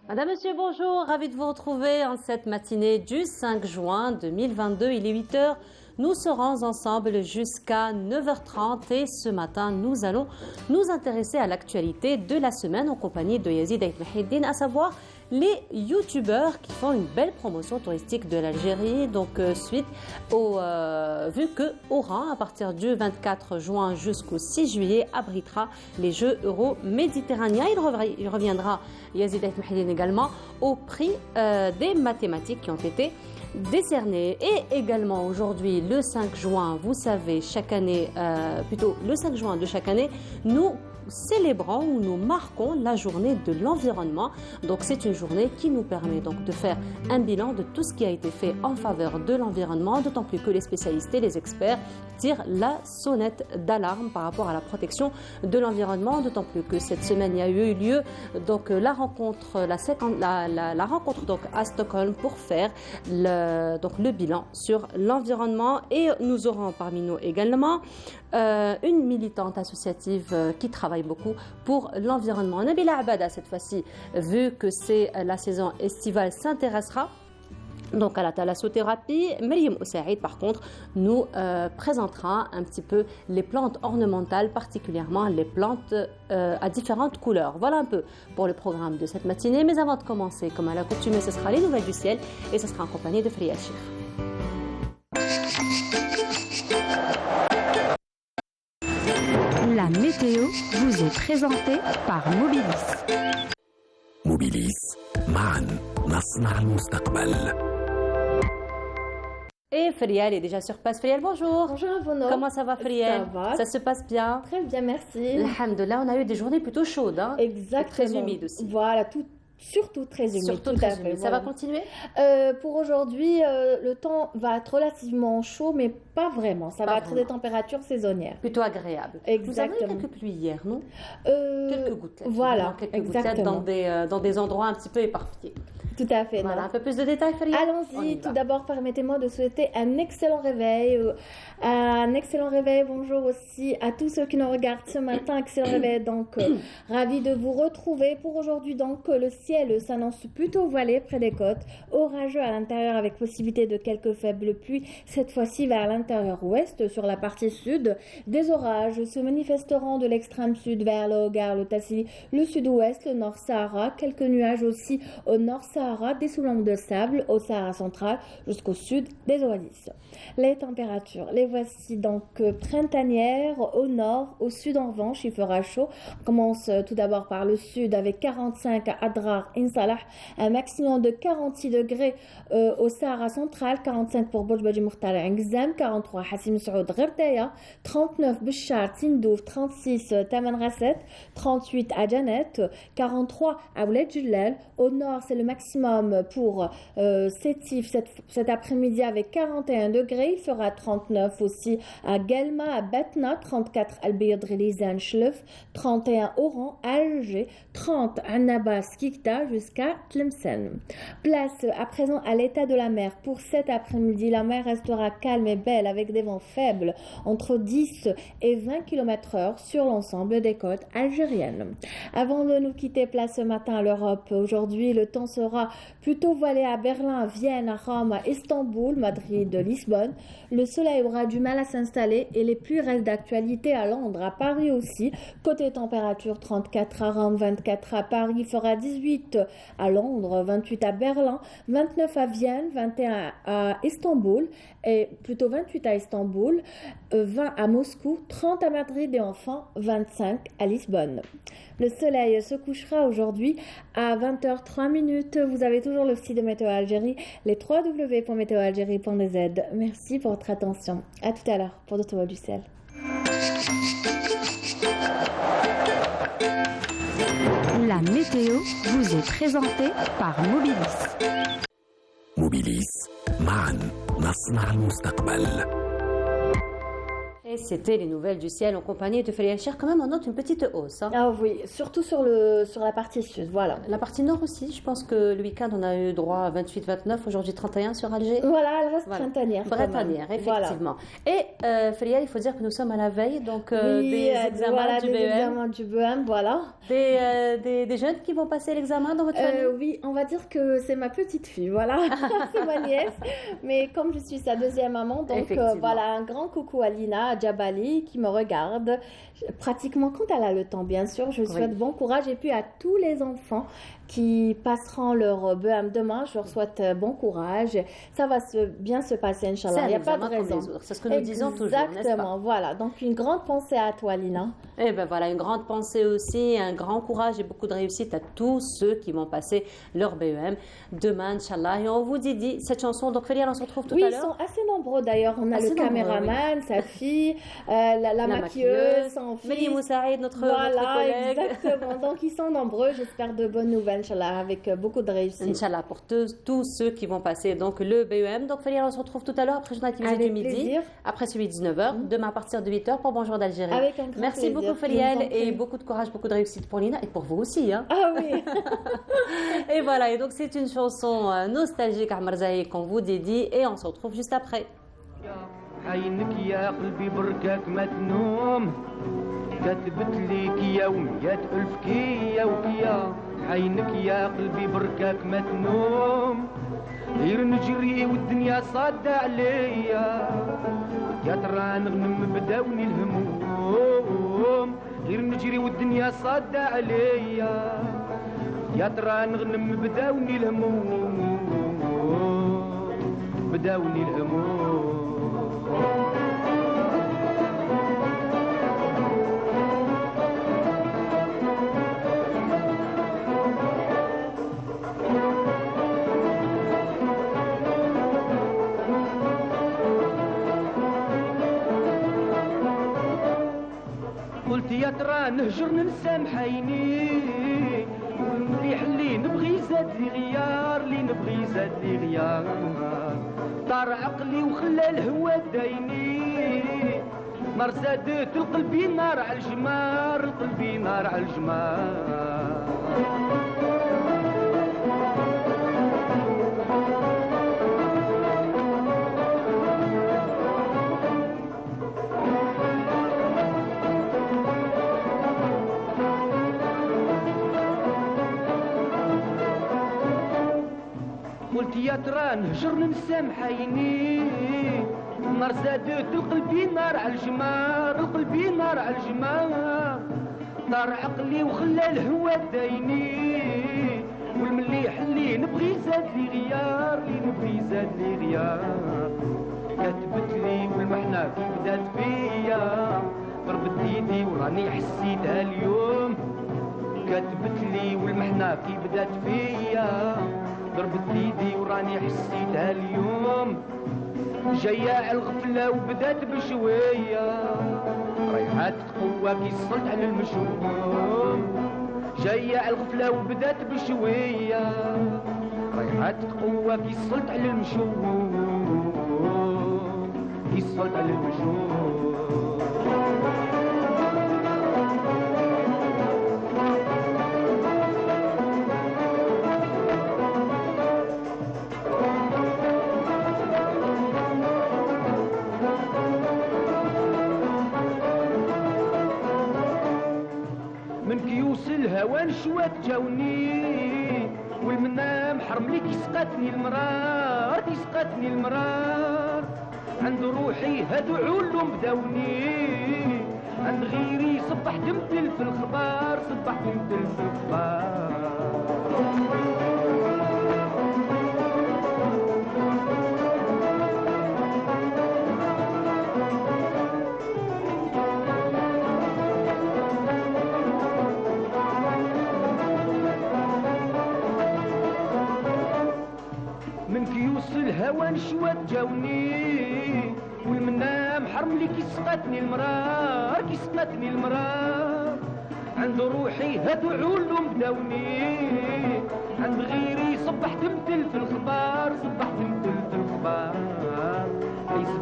Madame, Monsieur, bonjour, ravi de vous retrouver en cette matinée du 5 juin 2022, il est 8 heures. Nous serons ensemble jusqu'à 9h30 et ce matin, nous allons nous intéresser à l'actualité de la semaine en compagnie de Yazid Ait Mahiddine, à savoir les youtubeurs qui font une belle promotion touristique de l'Algérie. Donc suite au vu que Oran à partir du 24 juin jusqu'au 6 juillet abritera les Jeux euro-méditerranéens. Il reviendra Yazid Ait Mahiddine également au prix des mathématiques qui ont été décernés. Et également aujourd'hui le 5 juin, vous savez, chaque année, plutôt le 5 juin de chaque année, nous célébrons ou nous marquons la journée de l'environnement. Donc c'est une journée qui nous permet donc de faire un bilan de tout ce qui a été fait en faveur de l'environnement, d'autant plus que les spécialistes et les experts tirent la sonnette d'alarme par rapport à la protection de l'environnement, d'autant plus que cette semaine il y a eu lieu donc la rencontre donc à Stockholm pour faire le bilan sur l'environnement. Et nous aurons parmi nous également une militante associative qui travaille beaucoup pour l'environnement. Nabila Abada, cette fois-ci, vu que c'est la saison estivale, s'intéressera donc à la thalassothérapie. Mariam Oussaïd, par contre, nous présentera un petit peu les plantes ornementales, particulièrement les plantes à différentes couleurs. Voilà un peu pour le programme de cette matinée. Mais avant de commencer, comme à l'accoutumée, ce sera les nouvelles du ciel et ce sera en compagnie de Fria Chir. La météo vous est présentée par Mobilis. Mobilis, معاً نصنع المستقبل. Et Friel est déjà sur place. Friel, bonjour. Bonjour Avono. Comment ça va, Friel? Ça va. Ça se passe bien? Très bien, merci. Alhamdulillah, on a eu des journées plutôt chaudes. Hein? Exactement. Très humides aussi. Voilà, surtout très humide. Surtout tout très à fait. humide. Ça va continuer? Pour aujourd'hui, le temps va être relativement chaud, mais pas vraiment. Ça va être des températures saisonnières. Plutôt agréables. Exactement. Vous avez eu quelques pluies hier, non? Quelques gouttelettes. Voilà, quelques gouttelettes dans des endroits un petit peu éparpillés. Tout à fait. Voilà, un peu plus de détails, Friel. Allons-y. Tout d'abord, permettez-moi de souhaiter un excellent réveil. Bonjour aussi à tous ceux qui nous regardent ce matin. Excellent réveil. Donc, ravi de vous retrouver pour aujourd'hui. Donc, le ciel s'annonce plutôt voilé près des côtes, orageux à l'intérieur avec possibilité de quelques faibles pluies. Cette fois-ci vers l'intérieur ouest, sur la partie sud. Des orages se manifesteront de l'extrême sud vers le Hogar, le Tassili, le sud-ouest, le Nord Sahara. Quelques nuages aussi au Nord Sahara, des sous-langues de sable au Sahara central jusqu'au sud des oasis. Les températures, les voici donc printanières au nord, au sud en revanche, il fera chaud. On commence tout d'abord par le sud avec 45 à Adrar, Insalah, un maximum de 46 degrés au Sahara central, 45 pour Bojbaji Mukhtar et Ngzam, 43 Hassim Saoud Gherdaya, 39 Bishar, Tindouf, 36 Taman Rasset, 38 à Janet, 43 à Ouled Jilal. Au nord, c'est le maximum pour Sétif cet après-midi avec 41 degrés. Il fera 39 aussi à Guelma, à Batna, 34 à Al-Bayad Ghilizan Chlef, 31 Oran, Alger, 30 à Nabas Kikta jusqu'à Tlemcen. Place à présent à l'état de la mer. Pour cet après-midi, la mer restera calme et belle avec des vents faibles entre 10 et 20 km/h sur l'ensemble des côtes algériennes. Avant de nous quitter, place ce matin à l'Europe. Aujourd'hui, le temps sera plutôt voilé à Berlin, à Vienne, à Rome, à Istanbul, Madrid, Lisbonne. Le soleil aura du mal à s'installer et les pluies restent d'actualité à Londres, à Paris aussi. Côté température, 34 à Rome, 24 à Paris, il fera 18 à Londres, 28 à Berlin, 29 à Vienne, 21 à Istanbul, et plutôt 28 à Istanbul, 20 à Moscou, 30 à Madrid et enfin 25 à Lisbonne. Le soleil se couchera aujourd'hui à 20h03. Vous avez toujours le site de Météo Algérie, les www.météoalgérie.dz. Merci pour votre attention. À tout à l'heure pour d'autres voix du ciel. La météo vous est présentée par Mobilis. Mobilis, معاً نصنع المستقبل. Et c'était les nouvelles du ciel en compagnie de Feriel Cher. Quand même, on note une petite hausse. Hein. Ah oui, surtout sur la partie sud, voilà. La partie nord aussi, je pense que le week-end, on a eu droit à 28-29, aujourd'hui 31 sur Alger. Voilà, elle reste Voilà. printanière. Printanière, effectivement. Voilà. Et Feriel, il faut dire que nous sommes à la veille donc, oui, des examens du BEM. Des examens du BEM, voilà. Des jeunes qui vont passer l'examen dans votre famille? Oui, on va dire que c'est ma petite fille, voilà. C'est ma nièce. Mais comme je suis sa deuxième maman, donc voilà, un grand coucou à Lina, à Djabali, qui me regarde pratiquement quand elle a le temps, bien sûr. Je lui souhaite bon courage. Et puis à tous les enfants qui passeront leur BEM demain, je leur souhaite bon courage. Ça va bien se passer, Inch'Allah. Il n'y a pas de raison. C'est ce que nous disons toujours, n'est-ce pas? Exactement, voilà. Donc une grande pensée à toi, Lina. Et bien voilà, une grande pensée aussi, un grand courage et beaucoup de réussite à tous ceux qui vont passer leur BEM demain, Inch'Allah. Et on vous dit cette chanson. Donc Feriel, on se retrouve tout à l'heure. Oui, ils sont assez nombreux d'ailleurs. On a le caméraman, sa fille, la maquilleuse, son fils. Mélie Moussaïd, notre collègue. Exactement. Donc ils sont nombreux. J'espère de bonnes nouvelles, Inch'Allah, avec beaucoup de réussite. Inch'Allah, pour tous ceux qui vont passer donc, le BEM. Donc Feriel, on se retrouve tout à l'heure après le journal télévisé du midi. Plaisir. Après celui de 19h. Demain à partir de 8h pour Bonjour d'Algérie. Avec un grand Merci plaisir. beaucoup Feriel et beaucoup de courage, beaucoup de réussite pour Lina et pour vous aussi. Hein. Ah oui. Et voilà, et donc c'est une chanson nostalgique à Marzaï qu'on vous dédie et on se retrouve juste après. عينك يا قلبي بركاك ما تنوم كتبت ليك يوميات ألف كيا وكيا عينك يا قلبي بركاك ما تنوم غير نجري والدنيا صادة عليا يا ترى نغنم بداوني الهموم غير نجري والدنيا صادة عليا يا ترى نغنم بداوني الهموم بداوني الهموم قلت يا ترى نهجرن نسامحيني والمليح اللي نبغي زاد لي غيار اللي نبغي زاد لي غيار طار عقلي وخلى الهوى دايني نار زادت القلبي نار على الجمار القلبي نار على الجمار قلت يا ترى نهجرن نسامحيني نار زادت القلبي نار على الجمار القلبي نار على الجمار طار عقلي وخلى الهوى دايني والمليح اللي نبغي زاد لي غيار اللي نبغي زاد لي غيار كتبت لي والمحنة كي بدات فيا ضربت ايدي وراني حسيتها اليوم كتبت لي والمحنة كي بدات فيا ضربت ايدي وراني حسيتها اليوم جاية على الغفلة وبدات بشوية ريحات قوة كي صلت على المشوم جاية على الغفلة وبدات بشوية ريحات قوة كي صلت على المشوم كي صلت على المشوم من كيوس الهوى نشوات جاوني والمنام حرم لي كي سقاتني المرار كي سقاتني المرار عند روحي هادو علوم بداوني عند غيري صبحت مدل في الخبار صبحت مدل في الخبار من كيوس الهوى نشوات جاوني والمنام حرم لي كي سقاتني المرار كي سقاتني المرار عند روحي هادو علوم بداوني عند غيري صبحت مدل في الخبار صبحت مدل في الخبار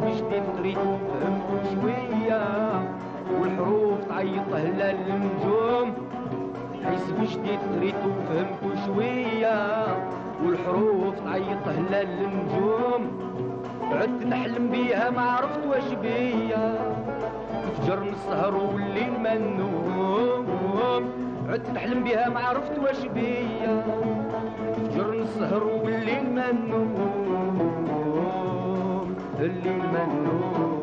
جديد قريتو فهمتو شوية والحروف تعيط هلال النجوم حسب جديد قريتو فهمتو شوية والحروف تعيط هلال النجوم عدت نحلم بيها ما عرفت واش بيا فجر من السهر والليل منوم عدت نحلم بيها ما عرفت واش بيا فجر من السهر والليل منوم الليل منوم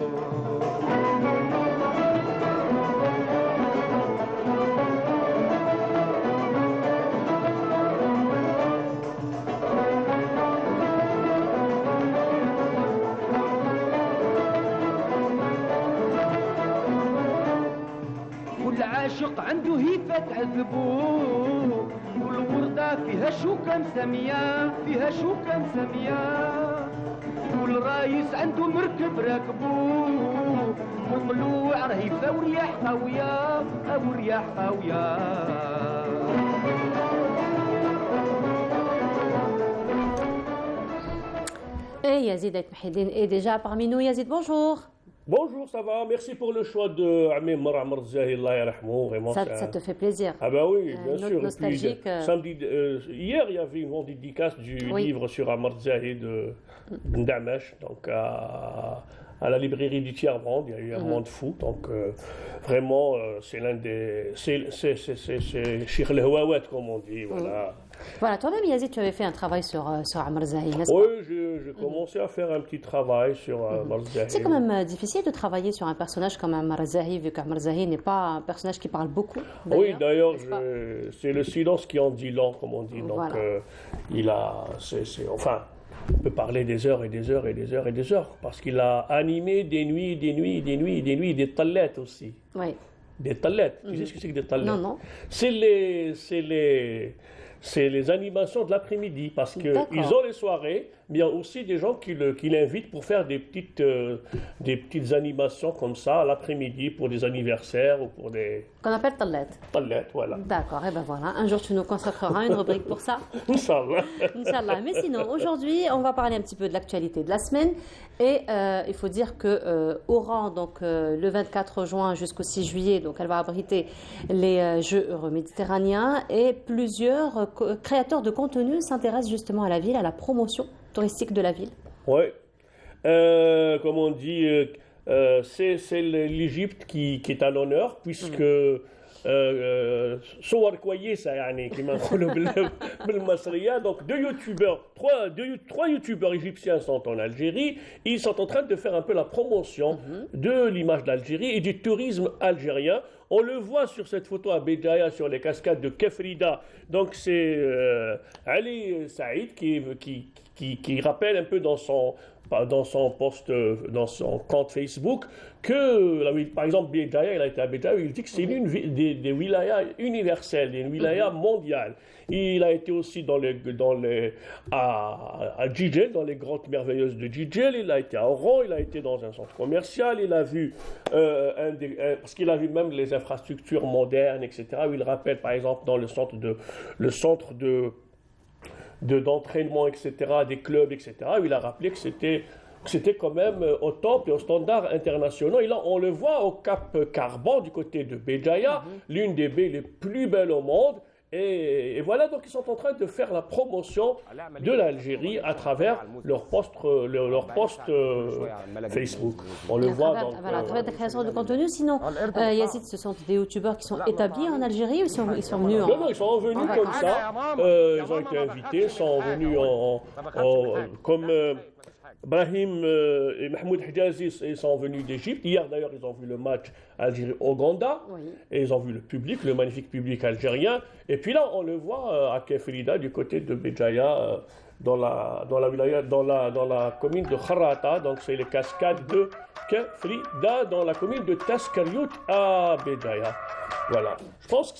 عاشق عنده هيفة تعذبوه والوردة فيها شوكة مسمية فيها شوكة مسمية والرايس عنده مركب راكبوه والطلوع رهيفة ورياح قوية ورياح قوية Et Yazid El Mahidine est déjà parmi nous. Yazid, bonjour. Bonjour, ça va. Merci pour le choix de Amir Amr Zahi, Allah yarhamou. Vraiment, ça te fait plaisir. Ah bah oui, bien sûr. Nostalgique. Puis, samedi, hier, il y avait une dédicace du livre sur Amr Zahi de Ndamash, donc à la librairie du Tiers-Monde. Il y a eu un monde fou. Donc vraiment, c'est l'un des... C'est Shir el-Hawawat, comme on dit. Voilà. Voilà, toi-même, Yazid, tu avais fait un travail sur Amr Zahi, n'est-ce pas? Oui, j'ai commencé à faire un petit travail sur Amr Zahi. C'est quand même difficile de travailler sur un personnage comme Amr Zahi, vu qu'Amr Zahi n'est pas un personnage qui parle beaucoup. Oui, d'ailleurs, c'est le silence qui en dit long, comme on dit. Donc, voilà. Enfin, on peut parler des heures et des heures et des heures et des heures, parce qu'il a animé des nuits, des nuits, des nuits, des nuits, des tallettes aussi. Oui. Des tallettes. Tu sais ce que c'est que des tallettes? Non, non. C'est les animations de l'après-midi, parce qu'ils ont les soirées, mais il y a aussi des gens qui l'invitent pour faire des petites animations comme ça, l'après-midi, pour des anniversaires ou pour des... Qu'on appelle tallet. Tallet, voilà. D'accord, et ben voilà, un jour tu nous consacreras une rubrique pour ça. Inch'Allah. Inch'Allah. Mais sinon, aujourd'hui, on va parler un petit peu de l'actualité de la semaine. Et il faut dire que Oran, donc le 24 juin jusqu'au 6 juillet, donc elle va abriter les Jeux euroméditerranéens et plusieurs créateurs de contenu s'intéressent justement à la ville, à la promotion touristique de la ville. Oui. Comme on dit, c'est l'Égypte qui est à l'honneur, puisque صور كويسة يعني كما نقولوا بالمصرية. Donc trois youtubeurs égyptiens sont en Algérie. Ils sont en train de faire un peu la promotion de l'image d'Algérie et du tourisme algérien. On le voit sur cette photo à Béjaïa sur les cascades de Kefrida. Donc c'est Ali Saïd qui rappelle un peu dans son post, dans son compte Facebook, que, par exemple, Béjaïa, il a été à Béjaïa, il dit que c'est une des wilayas universelles, des wilayas mondiales. Il a été aussi à Djidjel, dans les grottes merveilleuses de Djidjel, il a été à Oran, il a été dans un centre commercial, il a vu, parce qu'il a vu même les infrastructures modernes, etc., où il rappelle, par exemple, dans le centre d'entraînement, etc., des clubs, etc., où il a rappelé que c'était quand même au top et aux standards internationaux. Et là, on le voit au Cap Carban, du côté de Béjaïa, l'une des baies les plus belles au monde. Et voilà, donc ils sont en train de faire la promotion de l'Algérie à travers leur post Facebook. On le voit donc... Voilà, à travers la création de contenu. Sinon, Yazid, ce sont des youtubeurs qui sont établis en Algérie ou ils sont venus en... Non, ils sont venus comme ça. Ils ont été invités, ils sont venus comme... Brahim et Mahmoud Hijazi, ils sont venus d'Égypte. Hier, d'ailleurs, ils ont vu le match Algérie-Ouganda. Et ils ont vu le public, le magnifique public algérien. Et puis là, on le voit à Kefrida, du côté de Béjaïa, dans la commune de Kharata. Donc, c'est les cascades de Kefrida, dans la commune de Taskariout à Béjaïa. Voilà. Je pense que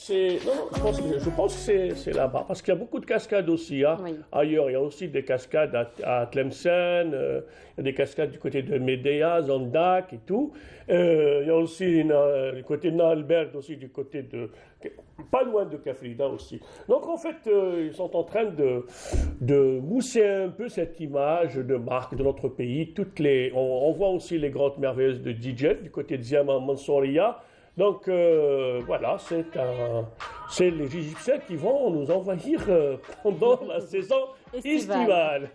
c'est là-bas, parce qu'il y a beaucoup de cascades aussi. Ailleurs, il y a aussi des cascades à Tlemcen, il y a des cascades du côté de Médéa, Zandak et tout. Il y a aussi du côté de Naalbert, aussi du côté de pas loin de Kafrida aussi. Donc en fait, ils sont en train de mousser un peu cette image de marque de notre pays. On voit aussi les grandes merveilleuses de DJ du côté de Ziama Mansouria. Donc voilà, c'est les Égyptiens qui vont nous envahir pendant la saison estivale.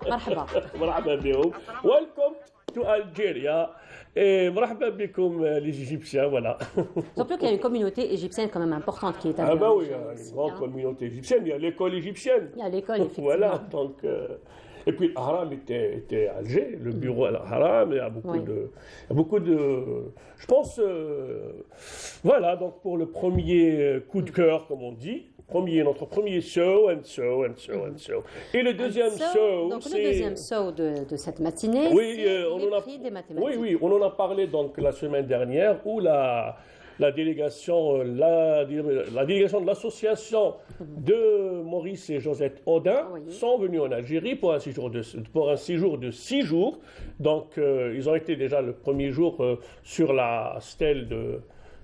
Marhaba. Marhaba bihom. Welcome to Algeria. Et marhaba bikoum les Égyptiens, voilà. Surtout qu'il y a une communauté égyptienne quand même importante qui est à Ah bah oui, il y a une grande communauté égyptienne, il y a l'école égyptienne. Il y a l'école, effectivement. Voilà, donc... Et puis Haram était à Alger, le bureau à Haram, il y a beaucoup de je pense, voilà, donc pour le premier coup de cœur, comme on dit, notre premier show, and so. Et le deuxième show, donc le deuxième show de cette matinée, oui, c'est les prix des mathématiques. Oui, on en a parlé donc la semaine dernière, où la délégation de l'association de Maurice et Josette Audin sont venus en Algérie pour un séjour de 6 jours. Donc, ils ont été déjà le premier jour sur la stèle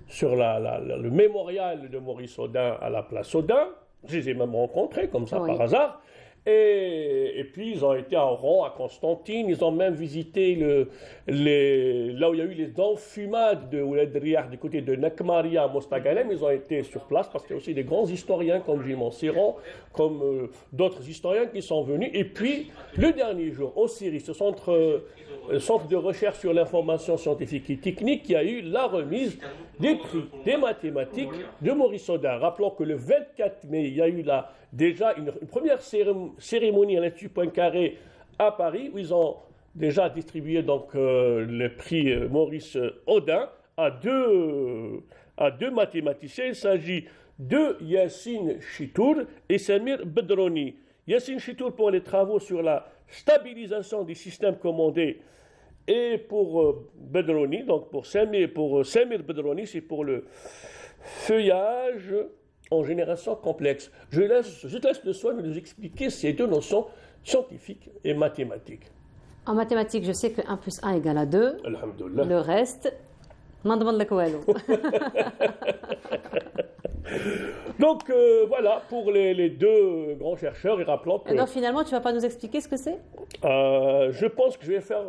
sur le mémorial de Maurice Audin à la place Audin. Je les ai même rencontrés comme ça par hasard. Et puis, ils ont été à Oran, à Constantine. Ils ont même visité là où il y a eu les enfumades de Ouled Riyah du côté de Nakmaria à Mostagalem. Ils ont été sur place parce qu'il y a aussi des grands historiens comme Gilles Monciron, comme d'autres historiens qui sont venus. Et puis, le dernier jour, au CIRI, ce centre de recherche sur l'information scientifique et technique, qui a eu la remise des prix des mathématiques de Maurice Audin. Rappelons que le 24 mai, il y a eu déjà une première cérémonie à l'Institut Poincaré à Paris, où ils ont déjà distribué donc le prix Maurice Audin à deux mathématiciens. Il s'agit de Yassine Chitour et Samir Bedroni. Yassine Chitour pour les travaux sur la stabilisation des systèmes commandés, et pour Bedroni, donc pour Samir Bedroni, c'est pour le feuillage en génération complexe. Je te laisse le soin de nous expliquer ces deux notions scientifiques et mathématiques. En mathématiques, je sais que 1 plus 1 égale à 2. Alhamdoulilah. Le reste, ma demande la koualou. Donc voilà pour les deux grands chercheurs, et rappelons que... Et donc finalement, tu ne vas pas nous expliquer ce que c'est? Je pense que je vais faire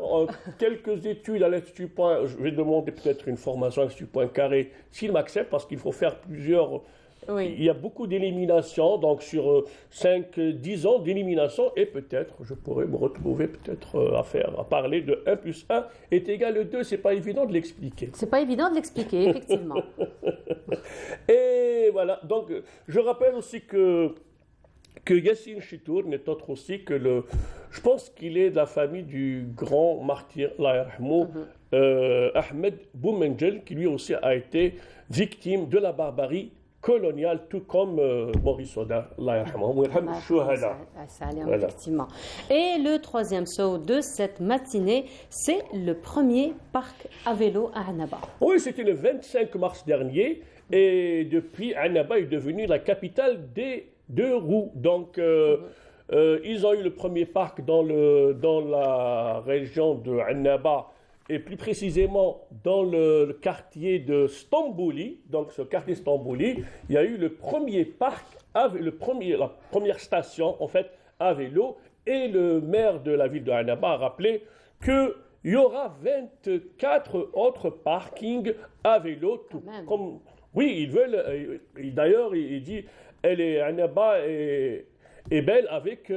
quelques études à l'Institut Poincaré. Je vais demander peut-être une formation à l'Institut Poincaré s'il m'accepte, parce qu'il faut faire plusieurs... Oui. Il y a beaucoup d'éliminations, donc sur 5-10 ans d'élimination, et peut-être je pourrais me retrouver peut-être à parler de 1 plus 1 est égal à 2. C'est pas évident de l'expliquer. C'est pas évident de l'expliquer, effectivement. Et voilà, donc je rappelle aussi que Yassine Chitour n'est autre aussi que je pense qu'il est de la famille du grand martyr, Allah yarhamou, Ahmed Boumendjel, qui lui aussi a été victime de la barbarie coloniale, tout comme Maurice Audin, Allah yarhamou, effectivement. Et le troisième show de cette matinée, c'est le premier parc à vélo à Annaba. Oui, c'était le 25 mars dernier, et depuis, Annaba est devenue la capitale des 2 roues. Donc, ils ont eu le premier parc dans la région de Annaba, et plus précisément dans le quartier de Stambouli. Donc, ce quartier Stambouli, il y a eu le premier parc, la première station, en fait, à vélo. Et le maire de la ville de Annaba a rappelé qu'il y aura 24 autres parkings à vélo. Oui, ils veulent. D'ailleurs, il dit Annaba est belle avec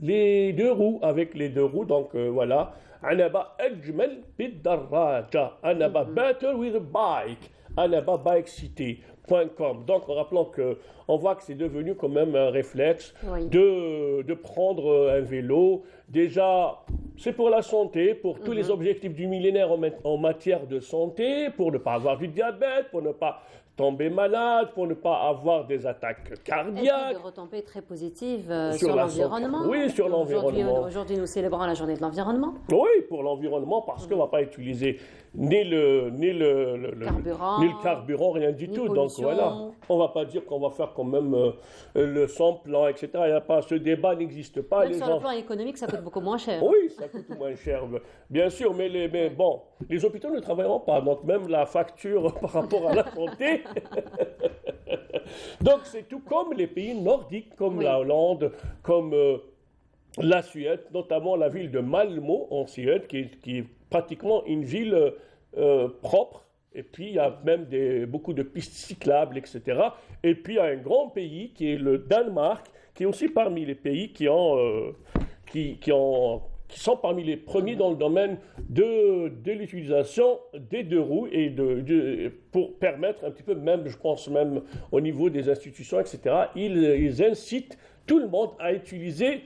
les 2 roues. Avec les 2 roues, donc voilà. Annaba ajmal bid-darraja. Annaba better with a bike. Annaba Bike City.com. Donc, en rappelant on voit que c'est devenu quand même un réflexe de prendre un vélo. Déjà, c'est pour la santé, pour tous les objectifs du millénaire en matière de santé, pour ne pas avoir du diabète, pour ne pas tomber malade, pour ne pas avoir des attaques cardiaques. Et de retombées très positives sur l'environnement. Oui, sur l'environnement. Aujourd'hui, nous célébrons la journée de l'environnement. Oui, pour l'environnement, parce qu'on ne va pas utiliser ni le carburant, rien du tout. Donc voilà, on ne va pas dire qu'on va faire quand même le sans-plan, etc. Ce débat n'existe pas. Même sur le plan économique, ça coûte beaucoup moins cher. Oui, ça coûte moins cher, bien sûr, mais bon, les hôpitaux ne travailleront pas. Donc même la facture par rapport à la santé Donc c'est tout comme les pays nordiques, comme la Hollande, comme la Suède, notamment la ville de Malmö en Suède, qui est pratiquement une ville propre. Et puis il y a même beaucoup de pistes cyclables, etc. Et puis il y a un grand pays qui est le Danemark, qui est aussi parmi les pays qui sont parmi les premiers dans le domaine de l'utilisation des deux roues et pour permettre un petit peu, même, je pense même au niveau des institutions, etc., ils incitent tout le monde à utiliser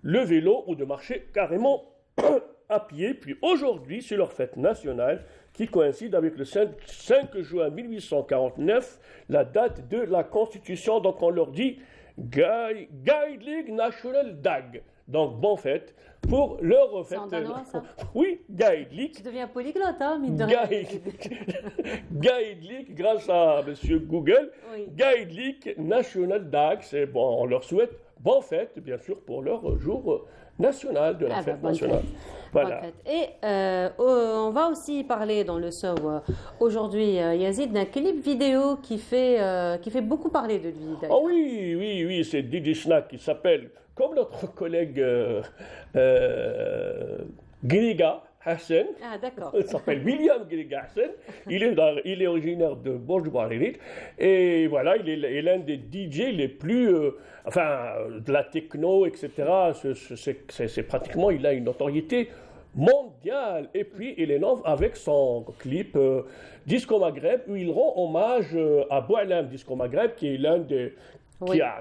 le vélo ou de marcher carrément à pied. Puis aujourd'hui, c'est leur fête nationale qui coïncide avec le 5 juin 1849, la date de la Constitution. Donc on leur dit Gaidlig National Dag. Donc, bonne fête pour leur fête. C'est en danois, ça? Oui, Gaidlig. Tu deviens polyglotte, hein, mine de rien. Gaidlig, grâce à M. Google. Oui. Gaidlig National Dag. C'est bon, on leur souhaite bonne fête, bien sûr, pour leur jour national de la fête nationale. Voilà. Et on va aussi parler dans le show aujourd'hui, Yazid, d'un clip vidéo qui fait beaucoup parler de lui. Oh oui, c'est DJ Snack qui s'appelle, comme notre collègue Griga Hassan. Ah, d'accord. Il s'appelle William Griga Hassan. Il est originaire de Borj-Bouarilit. Et voilà, il est l'un des DJ les plus. De la techno, etc. C'est pratiquement, il a une notoriété mondiale. Et puis, il innove avec son clip Disco Maghreb, où il rend hommage à Boualam Disco Maghreb, qui est l'un des.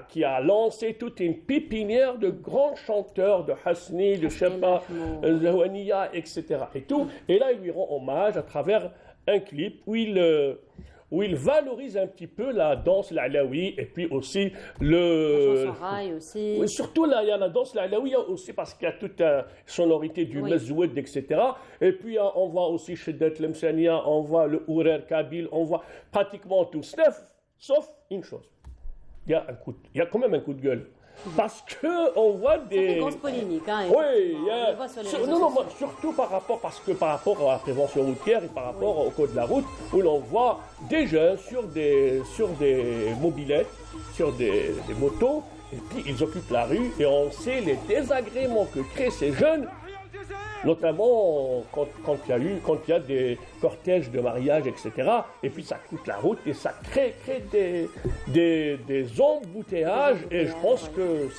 Qui a lancé toute une pépinière de grands chanteurs, de Hasni, de Shepa, Zahouania, etc. Et tout. Et là, il lui rend hommage à travers un clip où il valorise un petit peu la danse l'alaoui et puis aussi la chanson rail aussi. Oui, surtout là, il y a la danse l'alaoui aussi parce qu'il y a toute une sonorité du mezoued, etc. Et puis on voit aussi Sheddet Lemsania, on voit le Ourer Kabyle, on voit pratiquement tout. Sauf une chose. Il y a quand même un coup de gueule. Parce qu'on voit des. C'est une grosse polémique, hein. Oui, on le voit sur les réseaux sociaux. surtout par rapport à la prévention routière et par rapport au code de la route, où l'on voit des jeunes sur des mobylettes, sur des motos, et puis ils occupent la rue, et on sait les désagréments que créent ces jeunes, notamment quand il y a des cortèges de mariage, etc. Et puis ça coupe la route et ça crée des embouteillages. Et je pense que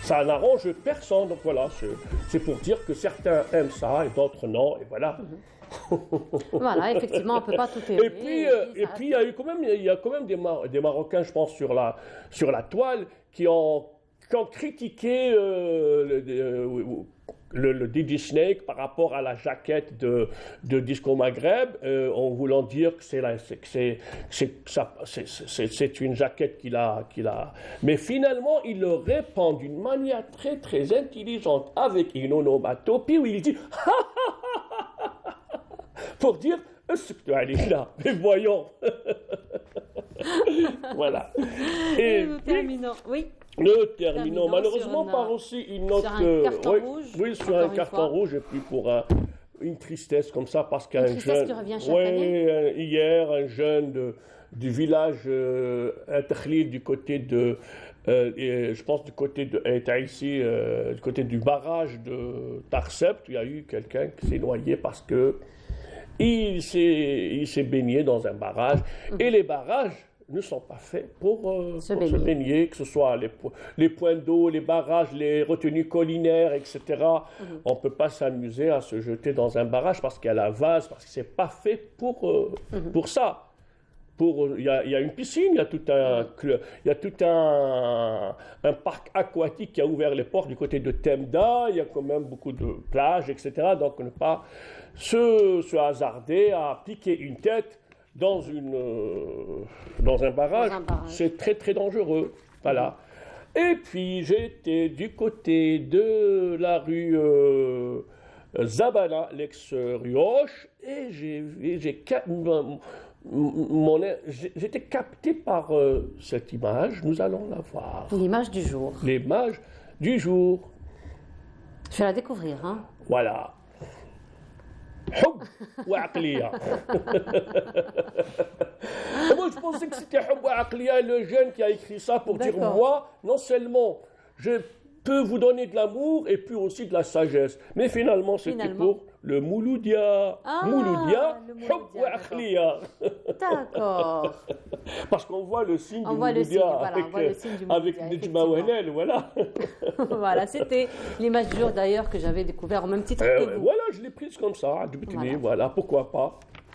ça n'arrange personne. Donc voilà, c'est pour dire que certains aiment ça et d'autres non. Et voilà. Voilà, effectivement, on ne peut pas tout aimer. Et puis il y a quand même des Marocains, je pense, sur la toile qui ont critiqué le DJ Snake par rapport à la jaquette de Disco Maghreb, en voulant dire que c'est une jaquette qu'il a. Mais finalement, il le répand d'une manière très très intelligente avec une onomatopée où il dit pour dire ce que tu as là, mais voyons. Voilà. Et nous terminons. Oui. Nous terminons malheureusement par aussi une note. Sur un carton rouge. Oui, sur un carton rouge, et puis pour une tristesse comme ça, parce qu'un jeune. Qui revient chaque année. Hier, un jeune du village Takhlil, du côté de. Je pense du côté de Taïsi, du côté du barrage de Tarsept, il y a eu quelqu'un qui s'est noyé parce que il s'est baigné dans un barrage. Et les barrages ne sont pas faits pour se baigner, que ce soit les points d'eau, les barrages, les retenues collinaires, etc. On ne peut pas s'amuser à se jeter dans un barrage parce qu'il y a la vase, parce que ce n'est pas fait pour ça. Il y a une piscine, il y a tout un parc aquatique qui a ouvert les portes du côté de Temda, il y a quand même beaucoup de plages, etc. Donc ne pas se hasarder à piquer une tête dans un barrage, c'est très très dangereux. Voilà. Et puis j'étais du côté de la rue Zabana, l'ex-rue Hoche, et j'étais capté par cette image. Nous allons la voir. L'image du jour. L'image du jour. Je vais la découvrir, hein. Voilà. حب وعقلية. Moi, je je pensais que c'était Hubba Aqliya, le jeune qui a écrit ça pour dire moi, non seulement je peux vous donner de l'amour et puis aussi de la sagesse. Mais finalement, c'était pour le Mouloudia. Mouloudia, Hubba Aqliya. D'accord. Parce qu'on voit le signe du Mouloudia avec Nejma Wahlel, voilà. Voilà, c'était l'image du jour d'ailleurs que j'avais découvert en même titre que vous. Voilà, je l'ai prise comme ça, voilà, pourquoi pas.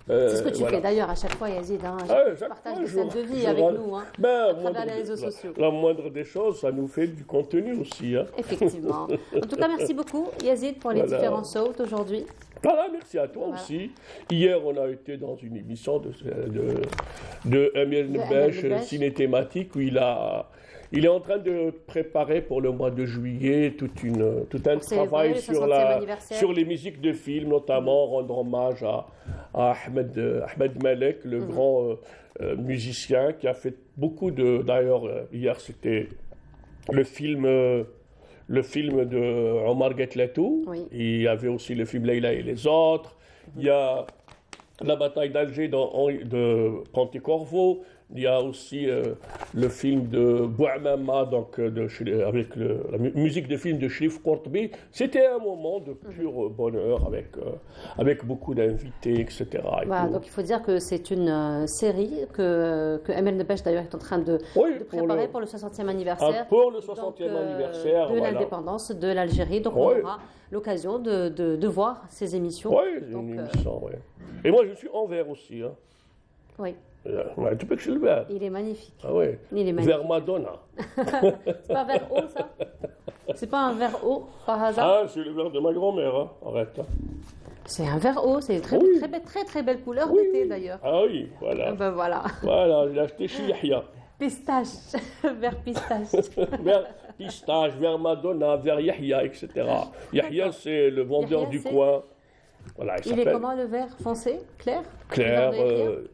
C'est ce que tu fais d'ailleurs à chaque fois, Yazid. Hein, tu partages des scènes de vie avec nous, hein, à travers les réseaux sociaux. La moindre des choses, ça nous fait du contenu aussi. Hein. Effectivement. En tout cas, merci beaucoup, Yazid, pour les différents sautes aujourd'hui. Voilà, merci à toi aussi. Hier, on a été dans une émission de Amir Nebesh, ciné-thématique, où il est en train de préparer pour le mois de juillet tout un travail sur les musiques de films, notamment rendre hommage à Ahmed Malek, le grand musicien qui a fait beaucoup de... D'ailleurs, hier, c'était le film de Omar Getlatou. Oui. Il y avait aussi le film Leïla et les autres. Il y a la bataille d'Alger de Pontecorvo. Il y a aussi le film de Bouamama, donc avec la musique de film de Chérif Kourtbi. C'était un moment de pur bonheur avec beaucoup d'invités, etc. Voilà, donc il faut dire que c'est une série que Amir Nebesh d'ailleurs est en train de préparer pour le 60e anniversaire. Pour le 60e anniversaire de l'indépendance de l'Algérie. Donc on aura l'occasion de voir ces émissions. Oui, une émission, oui. Et moi je suis en vert aussi. Hein. Oui. Tu peux que je le verre. Il est magnifique. Ah oui. Il est magnifique. Vers Madonna. C'est pas un verre haut, ça? C'est pas un verre haut, par hasard? Ah, c'est le verre de ma grand-mère, hein. Arrête. Hein. C'est un verre haut, c'est très belle couleur d'été, d'ailleurs. Ah oui, voilà. Ben voilà. Voilà, je l'ai acheté chez Yahya. Pistache, vers pistache. Vers pistache, vers Madonna, vers Yahya, etc. Yahya, c'est le vendeur du coin. Voilà, il est comment le vert foncé? Clair? Clair.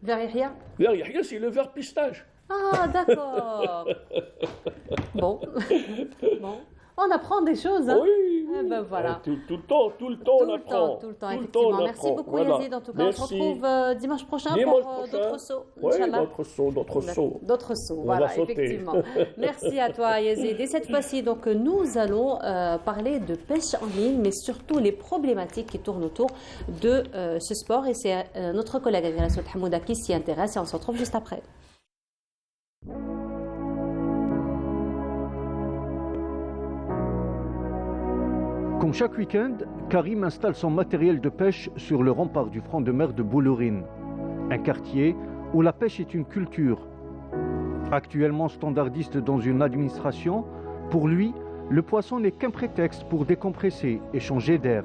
Vers Yahya? Vers Yahya, c'est le vert pistache. Ah, d'accord. Bon. On apprend des choses, hein? Oui. Ben voilà. Tout le temps, on apprend. Tout le temps, effectivement. Merci beaucoup, Yazid. En tout cas, on se retrouve dimanche prochain pour d'autres sauts. Oui, d'autres sauts. Voilà, effectivement. Merci à toi, Yazid. Et cette fois-ci, donc, nous allons parler de pêche en ligne, mais surtout les problématiques qui tournent autour de ce sport. Et c'est notre collègue Agresot Hamouda qui s'y intéresse. Et on se retrouve juste après. Comme chaque week-end, Karim installe son matériel de pêche sur le rempart du front de mer de Boulourine, un quartier où la pêche est une culture. Actuellement standardiste dans une administration, pour lui, le poisson n'est qu'un prétexte pour décompresser et changer d'air.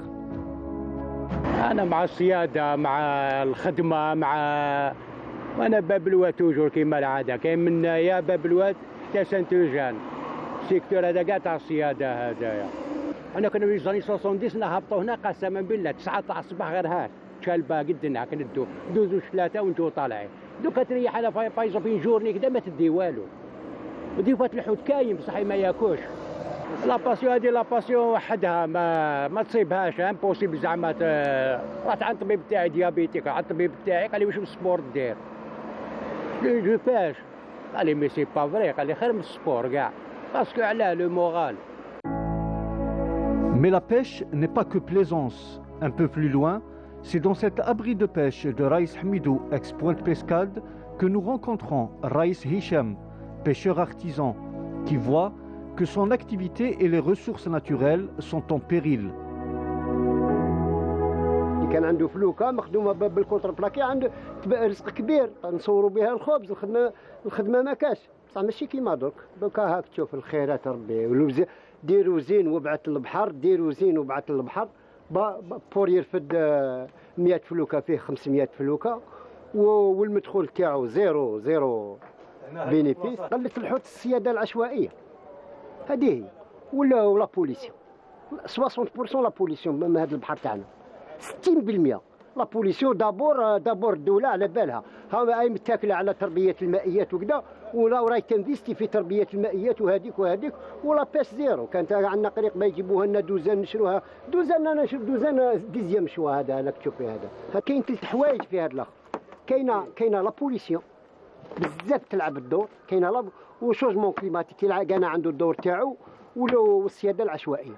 أنا مع الصيادة مع الخدمة وأنا باب الواد توجور كيما العادة كاين من يا باب الواد حتى سانتوجان السيكتور هذا كاع تاع الصيادة هذايا. أنا كنا في زاني 70 نهبطوا هنا قسما بالله 9 تاع الصباح غير هاك شالبا قدنا كندو دوزو 3 وانتو طالعين دوكا تريح على بايزو في جورني كدا ما تدي والو وديفات الحوت كاين بصح ما ياكوش لا باسيون هذه لا باسيون وحدها ما تصيبهاش امبوسيبل زعما رحت عند الطبيب تاعي ديابيتيك عند الطبيب تاعي قال لي واش السبور دير جو باش قال لي مي سي با فري قال لي خير من السبور كاع باسكو علاه لو مورال. Mais la pêche n'est pas que plaisance. Un peu plus loin, c'est dans cet abri de pêche de Raïs Hamidou, ex-Pointe Pescade, que nous rencontrons Raïs Hicham, pêcheur artisan, qui voit que son activité et les ressources naturelles sont en péril. كان عنده فلوكه مخدومه بالكونتر بلاكي عنده رزق كبير نصوروا بها الخبز الخدمه ما كاش بصح ماشي كيما دوكا هاك تشوف الخيرات ربي ديروا زين وبعث للبحر ديروا زين وبعث للبحر بور يرفد 100 فلوكه فيه 500 فلوكه والمدخول تاعو زيرو بينيفيس قلت الحوت السياده العشوائيه هذه هي ولا بوليسيون 60% لا بوليسيون من هذا البحر تاعنا 60% لا بوليسيون دابور الدوله على بالها ها اي متاكله على تربيه المائيات وكذا ولا راهي تنفيستي في تربيه المائيات وهذيك ولا باش زيرو كانت عندنا قريق ما يجيبوها لنا دوزان نشروها دوزان انا نشوف دوزان ديزيام شوا هذا راك تشوفي هذا كاين ثلاث حوايج في هذا الاخر كاينه لا بوليسيون بزاف تلعب الدور. كاينه وشوجمون كليماتيك كان عنده الدور تاعو ولو السياده العشوائيه.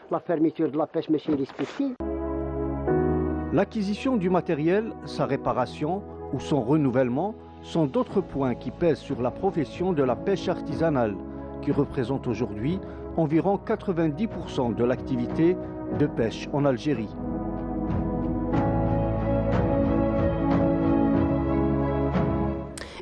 La fermeture de la pêche ماشي respectée. L'acquisition du matériel, sa réparation ou son renouvellement sont d'autres points qui pèsent sur la profession de la pêche artisanale, qui représente aujourd'hui environ 90% de l'activité de pêche en Algérie.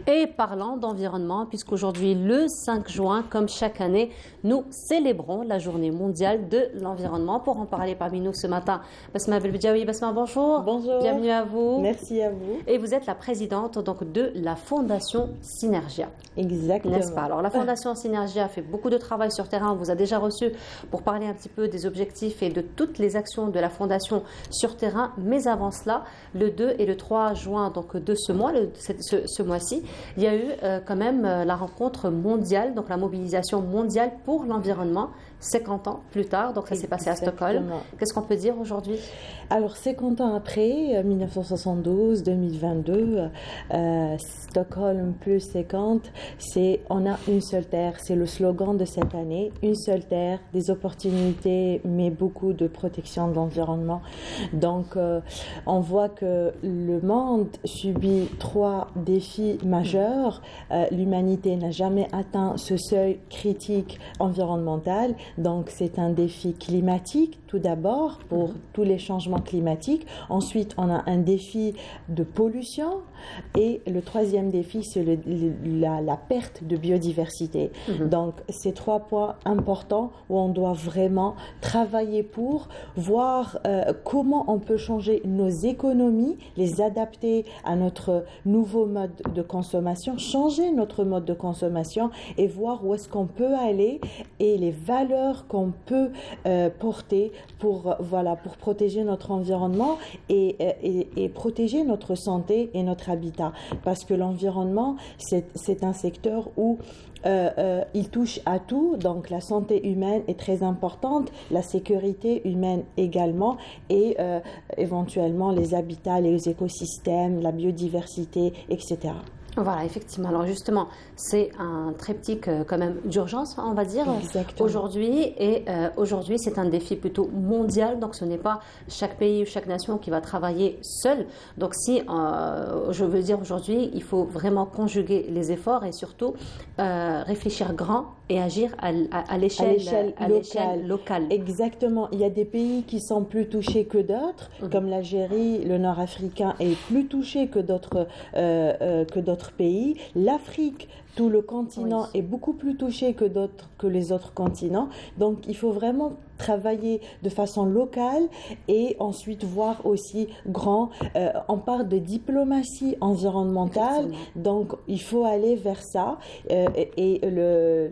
Et parlant d'environnement, puisqu'aujourd'hui, le 5 juin, comme chaque année, nous célébrons la journée mondiale de l'environnement. Pour en parler parmi nous ce matin, Basma Belbidjaoui. Basma, bonjour. Bonjour. Bienvenue à vous. Merci à vous. Et vous êtes la présidente donc, de la Fondation Synergia. Exactement. N'est-ce pas? Alors, la Fondation Synergia fait beaucoup de travail sur terrain. On vous a déjà reçu pour parler un petit peu des objectifs et de toutes les actions de la Fondation sur terrain. Mais avant cela, le 2 et le 3 juin donc, de ce mois, ce mois-ci, il y a eu quand même la rencontre mondiale, donc la mobilisation mondiale pour l'environnement, 50 ans plus tard, donc ça s'est passé à Stockholm. Qu'est-ce qu'on peut dire aujourd'hui? Alors 50 ans après, 1972, 2022, Stockholm plus 50, on a une seule terre, c'est le slogan de cette année, une seule terre, des opportunités, mais beaucoup de protection de l'environnement. Donc on voit que le monde subit 3 défis majeurs. L'humanité n'a jamais atteint ce seuil critique environnemental. Donc c'est un défi climatique tout d'abord pour tous les changements climatiques. Ensuite on a un défi de pollution et le troisième défi c'est la perte de biodiversité. Donc ces 3 points importants où on doit vraiment travailler pour voir comment on peut changer nos économies, les adapter à notre nouveau mode de consommation, changer notre mode de consommation et voir où est-ce qu'on peut aller et les valeurs qu'on peut porter pour protéger notre environnement et protéger notre santé et notre habitat. Parce que l'environnement, c'est un secteur où il touche à tout, donc la santé humaine est très importante, la sécurité humaine également et éventuellement les habitats, les écosystèmes, la biodiversité, etc. Voilà, effectivement. Alors justement, c'est un triptyque quand même d'urgence, on va dire, aujourd'hui. Et aujourd'hui, c'est un défi plutôt mondial. Donc ce n'est pas chaque pays ou chaque nation qui va travailler seul. Donc si, je veux dire aujourd'hui, il faut vraiment conjuguer les efforts et surtout réfléchir grand et agir à l'échelle locale. Exactement. Il y a des pays qui sont plus touchés que d'autres, comme l'Algérie, le Nord africain est plus touché que d'autres pays. L'Afrique, tout le continent est beaucoup plus touché que les autres continents. Donc, il faut vraiment travailler de façon locale et ensuite voir aussi grand. On parle de diplomatie environnementale, donc il faut aller vers ça. Et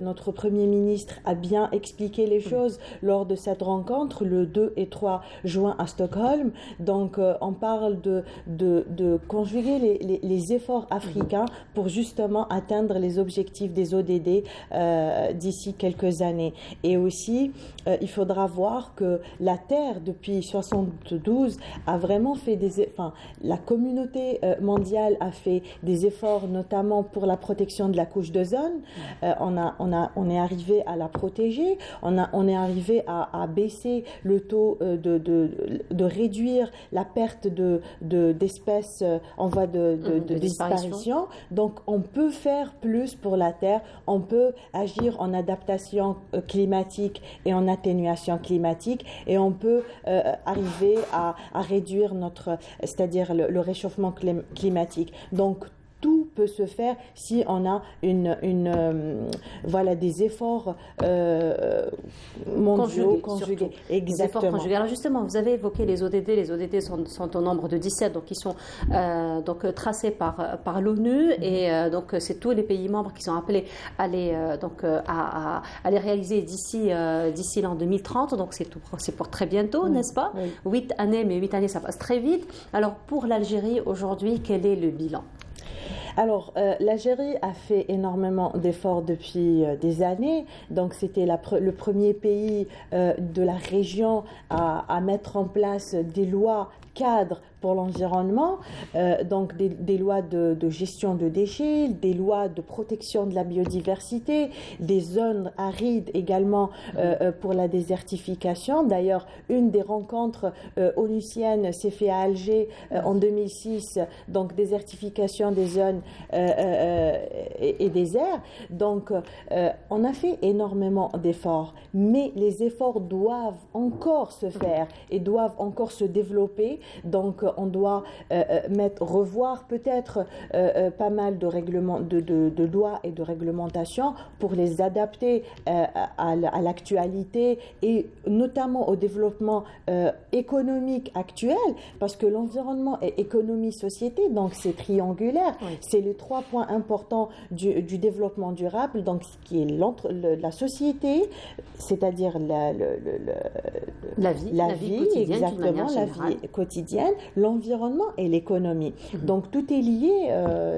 notre Premier ministre a bien expliqué les choses lors de cette rencontre le 2 et 3 juin à Stockholm. Donc, on parle de conjuguer les efforts africains pour justement atteindre les objectifs des ODD d'ici quelques années. Et aussi, il faudra voir que la Terre, depuis 1972, a vraiment fait la communauté mondiale a fait des efforts, notamment pour la protection de la couche d'ozone. On est arrivé à la protéger, on est arrivé à baisser le taux de réduire la perte d'espèces en voie de disparition. Donc, on peut faire plus pour la Terre, on peut agir en adaptation climatique et en atténuation climatique et on peut arriver à réduire c'est-à-dire le réchauffement climatique. Donc, tout peut se faire si on a des efforts mondiaux conjugués. Exactement. Des efforts conjugués. Alors justement, vous avez évoqué les ODD. Les ODD sont au nombre de 17, donc ils sont tracés par l'ONU et donc c'est tous les pays membres qui sont appelés à les réaliser d'ici l'an 2030. Donc c'est pour très bientôt, n'est-ce pas? 8 années, mais 8 années ça passe très vite. Alors pour l'Algérie aujourd'hui, quel est le bilan? Alors, l'Algérie a fait énormément d'efforts depuis des années. Donc, c'était le premier pays de la région à mettre en place des lois cadre pour l'environnement, donc des lois de gestion de déchets, des lois de protection de la biodiversité, des zones arides également pour la désertification. D'ailleurs, une des rencontres onusiennes s'est faite à Alger en 2006, donc désertification des zones et déserts. Donc, on a fait énormément d'efforts, mais les efforts doivent encore se faire et doivent encore se développer. Donc, on doit revoir peut-être pas mal de règlements, de lois et de réglementations pour les adapter à l'actualité et notamment au développement économique actuel, parce que l'environnement et économie-société, donc c'est triangulaire, c'est les 3 points importants du développement durable, donc ce qui est la société, c'est-à-dire la vie quotidienne, exactement, la vie quotidienne, l'environnement et l'économie. Donc tout est lié,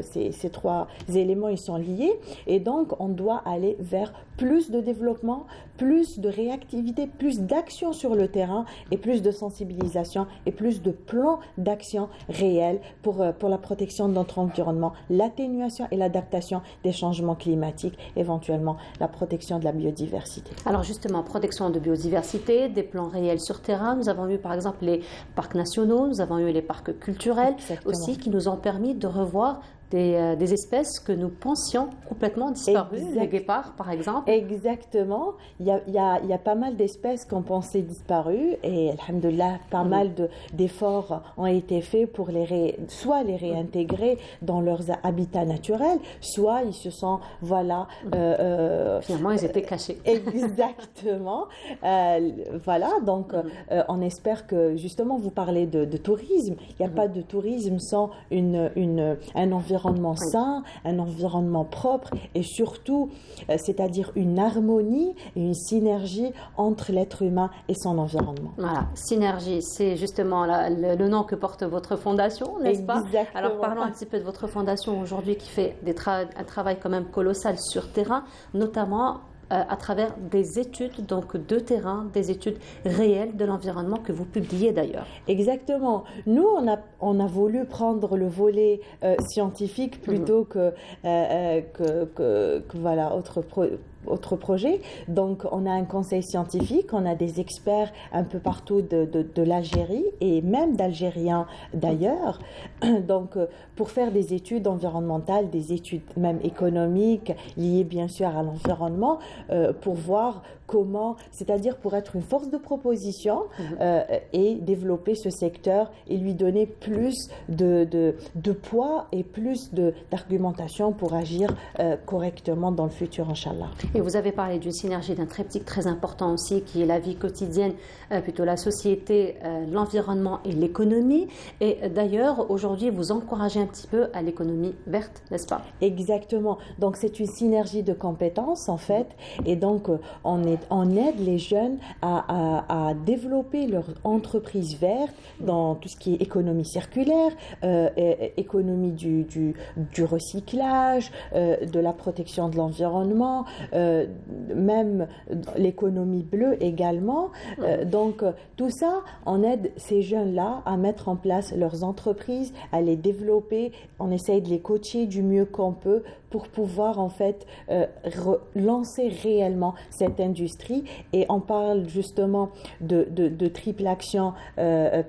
ces 3 éléments ils sont liés, et donc on doit aller vers plus de développement, plus de réactivité, plus d'action sur le terrain et plus de sensibilisation et plus de plans d'action réels pour la protection de notre environnement, l'atténuation et l'adaptation des changements climatiques, éventuellement la protection de la biodiversité. Alors justement, protection de biodiversité, des plans réels sur terrain. Nous avons eu par exemple les parcs nationaux, nous avons eu les parcs culturels aussi qui nous ont permis de revoir des espèces que nous pensions complètement disparues, les guépards par exemple. Exactement, il y a pas mal d'espèces qu'on pensait disparues et alhamdoulilah, pas mal d'efforts ont été faits pour soit les réintégrer dans leurs habitats naturels, soit ils se sont, finalement ils étaient cachés. Exactement, voilà, donc on espère que justement vous parlez de tourisme, il n'y a pas de tourisme sans un environnement sain, un environnement propre et surtout, c'est-à-dire une harmonie et une synergie entre l'être humain et son environnement. Voilà, synergie, c'est justement le nom que porte votre fondation, n'est-ce pas? Alors parlons un petit peu de votre fondation aujourd'hui qui fait un travail quand même colossal sur terrain, notamment à travers des études donc de terrain, des études réelles de l'environnement que vous publiez d'ailleurs. Exactement. Nous, on a voulu prendre le volet scientifique plutôt que autre projet. Donc, on a un conseil scientifique, on a des experts un peu partout de l'Algérie et même d'Algériens d'ailleurs. Donc, pour faire des études environnementales, des études même économiques liées bien sûr à l'environnement, pour voir comment, c'est-à-dire pour être une force de proposition et développer ce secteur et lui donner plus de poids et plus d'argumentation pour agir correctement dans le futur, Inch'Allah. Et vous avez parlé d'une synergie, d'un triptyque très important aussi qui est la vie quotidienne, plutôt la société, l'environnement et l'économie. Et d'ailleurs, aujourd'hui, vous encouragez un petit peu à l'économie verte, n'est-ce pas? Exactement. Donc, c'est une synergie de compétences en fait. Et donc, on aide les jeunes à développer leur entreprise verte dans tout ce qui est économie circulaire, économie du recyclage, de la protection de l'environnement, même l'économie bleue également. Donc tout ça, on aide ces jeunes-là à mettre en place leurs entreprises, à les développer. On essaye de les coacher du mieux qu'on peut pour pouvoir en fait lancer réellement cette industrie. Et on parle justement de triple action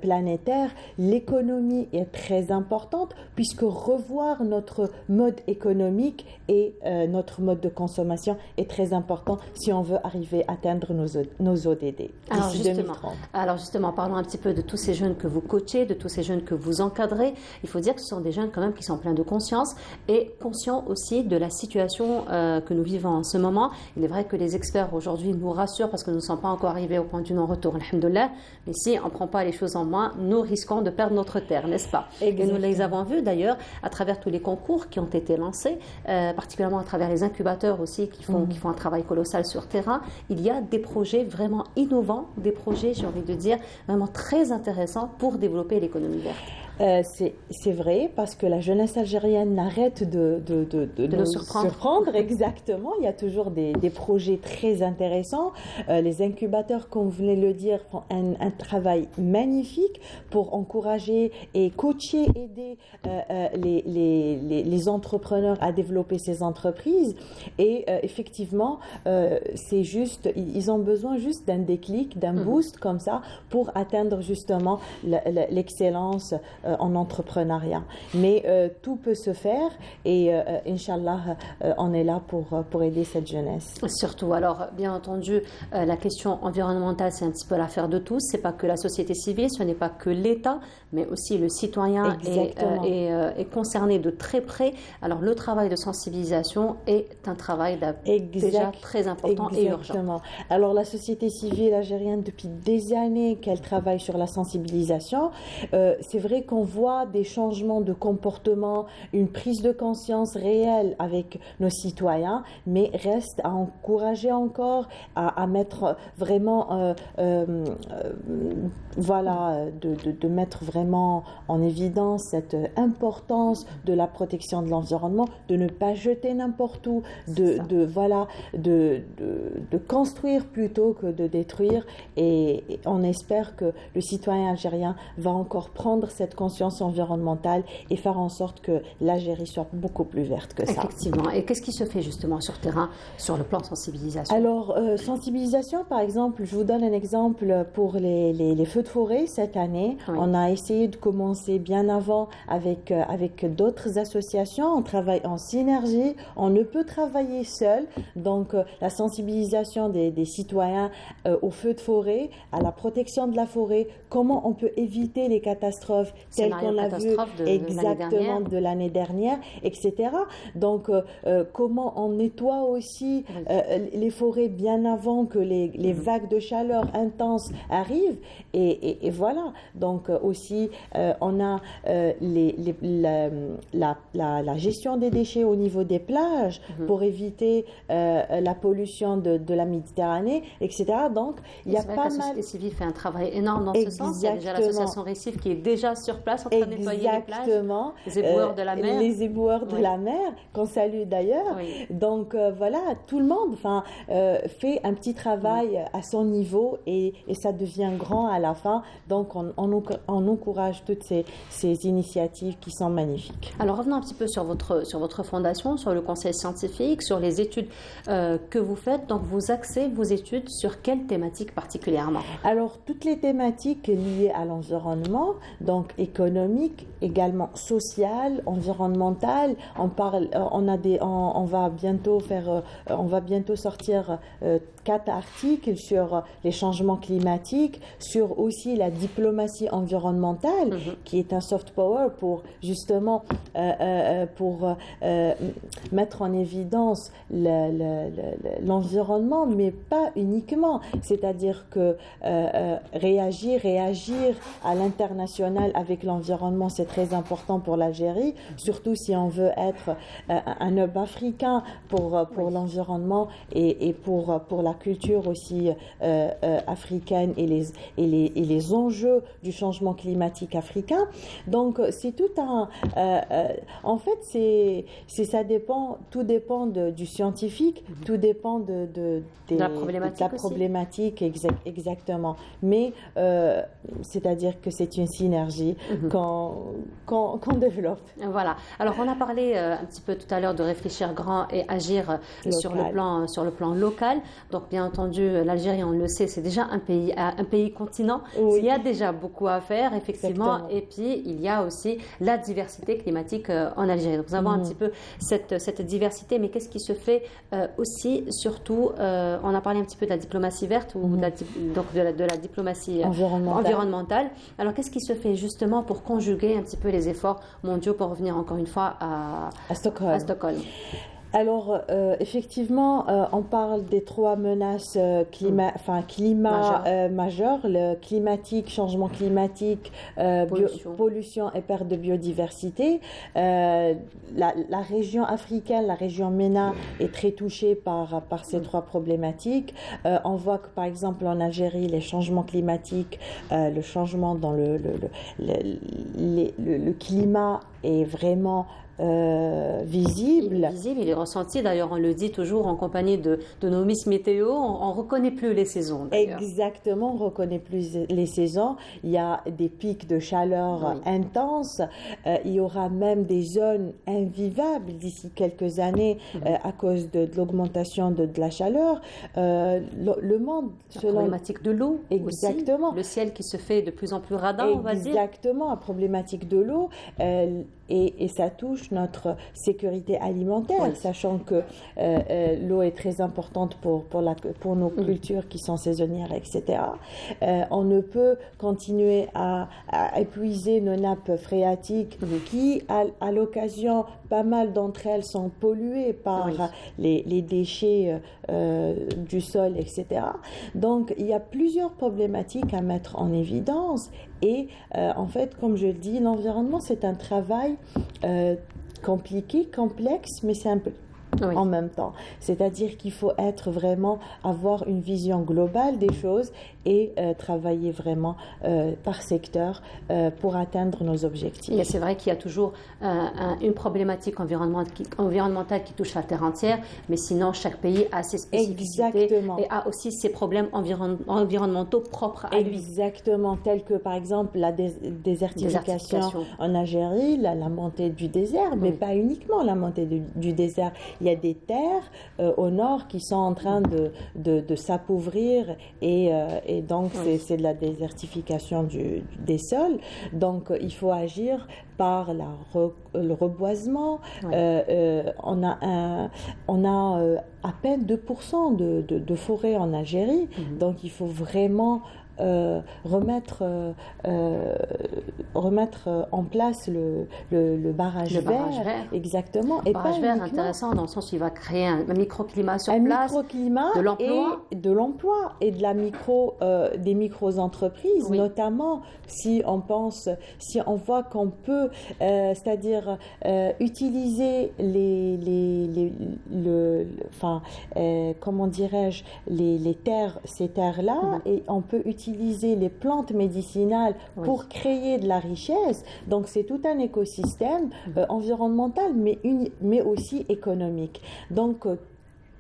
planétaire. L'économie est très importante puisque revoir notre mode économique et notre mode de consommation est très important si on veut arriver à atteindre nos ODD d'ici 2030. Alors justement, parlons un petit peu de tous ces jeunes que vous coachez, de tous ces jeunes que vous encadrez. Il faut dire que ce sont des jeunes quand même qui sont pleins de conscience et conscients aussi de la situation que nous vivons en ce moment. Il est vrai que les experts aujourd'hui nous rassurent parce que nous ne sommes pas encore arrivés au point du non-retour, alhamdoulilah. Mais si on ne prend pas les choses en main, nous risquons de perdre notre terre, n'est-ce pas? Exactement. Et nous les avons vus d'ailleurs à travers tous les concours qui ont été lancés, particulièrement à travers les incubateurs aussi qui font un travail colossal sur terrain. Il y a des projets vraiment innovants, des projets, j'ai envie de dire, vraiment très intéressants pour développer l'économie verte. C'est vrai, parce que la jeunesse algérienne n'arrête de nous surprendre. Exactement, il y a toujours des projets très intéressants. Les incubateurs, comme vous venez de le dire, font un travail magnifique pour encourager et coacher, aider les entrepreneurs à développer ces entreprises. Et effectivement, c'est juste, ils ont besoin juste d'un déclic, d'un boost comme ça pour atteindre justement l'excellence en entrepreneuriat. Mais tout peut se faire et Inch'Allah, on est là pour aider cette jeunesse. Surtout, alors bien entendu, la question environnementale, c'est un petit peu l'affaire de tous. C'est pas que la société civile, ce n'est pas que l'État, mais aussi le citoyen est concerné de très près. Alors le travail de sensibilisation est un travail déjà très important et urgent. Alors la société civile algérienne, depuis des années qu'elle travaille sur la sensibilisation, c'est vrai qu'on voit des changements de comportement, une prise de conscience réelle avec nos citoyens, mais reste à encourager encore, à mettre vraiment, de mettre vraiment en évidence cette importance de la protection de l'environnement, de ne pas jeter n'importe où, de construire plutôt que de détruire. Et on espère que le citoyen algérien va encore prendre cette conscience environnementale et faire en sorte que l'Algérie soit beaucoup plus verte que ça. Effectivement. Et qu'est-ce qui se fait justement sur terrain, sur le plan de sensibilisation? Alors, sensibilisation, par exemple, je vous donne un exemple pour les feux de forêt cette année. Oui. On a essayé de commencer bien avant avec d'autres associations. On travaille en synergie. On ne peut travailler seul. Donc, la sensibilisation des citoyens aux feux de forêt, à la protection de la forêt, comment on peut éviter les catastrophes telles qu'on a vu exactement de l'année dernière, etc. Donc, comment on nettoie aussi les forêts bien avant que les vagues de chaleur intenses arrivent. Et voilà. Donc, aussi, on a la gestion des déchets au niveau des plages pour éviter la pollution de la Méditerranée, etc. Donc, il y a pas mal... La société civile fait un travail énorme dans ce sens. Il y a déjà l'association Récif qui est déjà sur place en train de nettoyer les plages. Les éboueurs de la mer. Les éboueurs de la mer, qu'on salue d'ailleurs. Oui. Donc, voilà, tout le monde fait un petit travail à son niveau et ça devient grand à la fin. Donc, on encourage toutes ces initiatives qui sont magnifiques. Alors, revenons un petit peu sur votre fondation, sur le conseil scientifique, sur les études que vous faites. Donc, vous axez vos études sur quelle thématique particulièrement? Alors, toutes les thématiques liées à l'environnement, donc économique, également social, environnemental. On va bientôt sortir 4 articles sur les changements climatiques, sur aussi la diplomatie environnementale, qui est un soft power pour justement mettre en évidence l'environnement, mais pas uniquement. C'est-à-dire que réagir à l'international avec l'environnement, c'est très important pour l'Algérie, surtout si on veut être un hub africain pour l'environnement et pour la culture aussi africaine et les enjeux du changement climatique africain. Donc, c'est tout un... en fait, tout dépend du scientifique, tout dépend de la problématique exactement. Mais c'est-à-dire que c'est une synergie qu'on développe. Voilà. Alors, on a parlé un petit peu tout à l'heure de réfléchir grand et agir sur le plan local. Donc, bien entendu, l'Algérie, on le sait, c'est déjà un pays continent. Oui. Il y a déjà beaucoup à faire, effectivement. Exactement. Et puis, il y a aussi la diversité climatique en Algérie. Donc, nous avons un petit peu cette diversité. Mais qu'est-ce qui se fait aussi, surtout, on a parlé un petit peu de la diplomatie verte ou de la diplomatie environnementale. Alors, qu'est-ce qui se fait justement pour conjuguer un petit peu les efforts mondiaux pour revenir encore une fois à Stockholm? Alors, effectivement, on parle des trois menaces climat majeures, le climatique, changement climatique, pollution et perte de biodiversité. La région africaine, la région MENA est très touchée par ces trois problématiques. On voit que, par exemple, en Algérie, les changements climatiques, le changement dans le climat est vraiment visible. Il est ressenti, d'ailleurs, on le dit toujours en compagnie de nos Miss Météo, on ne reconnaît plus les saisons. Exactement, on ne reconnaît plus les saisons. Il y a des pics de chaleur intenses. Il y aura même des zones invivables d'ici quelques années à cause de l'augmentation de la chaleur. Le monde, la problématique de l'eau, exactement. Aussi. Le ciel qui se fait de plus en plus radin, on va dire. Exactement, la problématique de l'eau. Et ça touche notre sécurité alimentaire, sachant que l'eau est très importante pour nos cultures qui sont saisonnières, etc. On ne peut continuer à épuiser nos nappes phréatiques qui, à l'occasion, pas mal d'entre elles sont polluées par les déchets du sol, etc. Donc, il y a plusieurs problématiques à mettre en évidence. Et en fait, comme je le dis, l'environnement, c'est un travail compliqué, complexe, mais simple en même temps. C'est-à-dire qu'il faut avoir une vision globale des choses et travailler vraiment par secteur pour atteindre nos objectifs. Et c'est vrai qu'il y a toujours une problématique environnementale qui touche la terre entière, mais sinon chaque pays a ses spécificités et a aussi ses problèmes environnementaux propres à lui. Exactement, tels que par exemple la désertification en Algérie, la montée du désert, mais pas uniquement la montée du désert. Il y a des terres au nord qui sont en train de s'appauvrir et donc c'est de la désertification des sols. Donc il faut agir par le reboisement. On a à peine 2% de forêt en Algérie, donc il faut vraiment remettre en place le barrage vert. Exactement. Le barrage vert intéressant dans le sens où il va créer un microclimat sur place, de l'emploi et des micro-entreprises, notamment si on voit qu'on peut, c'est-à-dire utiliser ces terres-là, et on peut utiliser les plantes médicinales pour créer de la richesse. Donc c'est tout un écosystème environnemental, mais aussi économique. Donc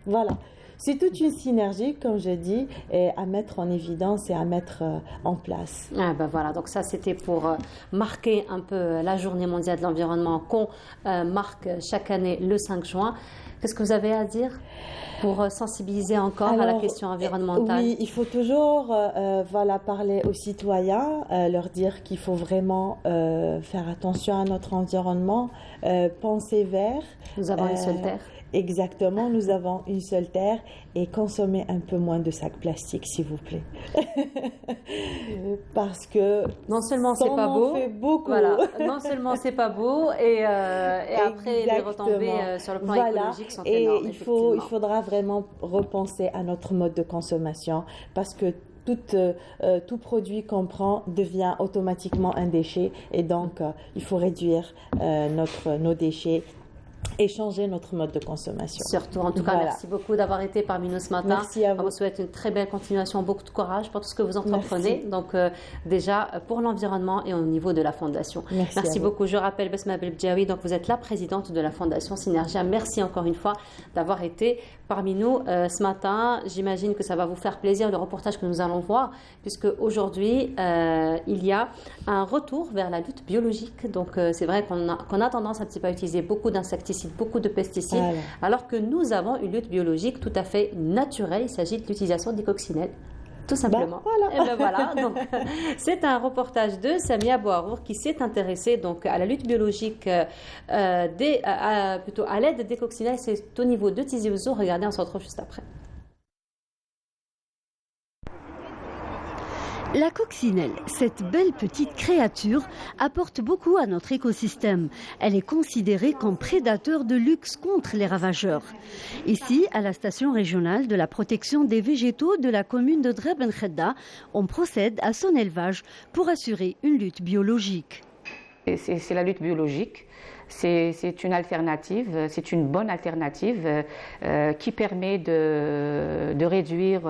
voilà. C'est toute une synergie, comme je dis, à mettre en évidence et à mettre en place. Voilà, donc ça c'était pour marquer un peu la journée mondiale de l'environnement qu'on marque chaque année le 5 juin. Qu'est-ce que vous avez à dire pour sensibiliser encore à la question environnementale? Oui, il faut toujours parler aux citoyens, leur dire qu'il faut vraiment faire attention à notre environnement, penser vert. Nous avons une seule terre. Exactement, nous avons une seule terre et consommer un peu moins de sacs plastiques, s'il vous plaît. Parce que non seulement c'est pas beau, fait beaucoup. Voilà, non seulement c'est pas beau et après les retombées sur le plan écologique sont énormes. Il faudra vraiment repenser à notre mode de consommation parce que tout produit qu'on prend devient automatiquement un déchet et donc il faut réduire nos déchets et changer notre mode de consommation. Surtout, en tout cas, merci beaucoup d'avoir été parmi nous ce matin. Merci à vous. On vous souhaite une très belle continuation, beaucoup de courage pour tout ce que vous entreprenez. Merci. Donc, déjà, pour l'environnement et au niveau de la Fondation. Merci beaucoup. Je rappelle, Besma Belbdjaoui, donc vous êtes la présidente de la Fondation Synergia. Merci encore une fois d'avoir été parmi nous ce matin. J'imagine que ça va vous faire plaisir, le reportage que nous allons voir, puisque aujourd'hui, il y a un retour vers la lutte biologique. Donc, c'est vrai qu'on a tendance un petit peu à utiliser beaucoup d'insecticides, beaucoup de pesticides, alors que nous avons une lutte biologique tout à fait naturelle. Il s'agit de l'utilisation des coccinelles, tout simplement. Voilà. Donc, c'est un reportage de Samia Bouarour qui s'est intéressée donc à la lutte biologique plutôt à l'aide des coccinelles. C'est au niveau de Tizi Ouzou. Regardez, on se retrouve juste après. La coccinelle, cette belle petite créature, apporte beaucoup à notre écosystème. Elle est considérée comme prédateur de luxe contre les ravageurs. Ici, à la station régionale de la protection des végétaux de la commune de Dreb Ben Khedda, on procède à son élevage pour assurer une lutte biologique. C'est la lutte biologique. C'est une alternative, c'est une bonne alternative qui permet de réduire,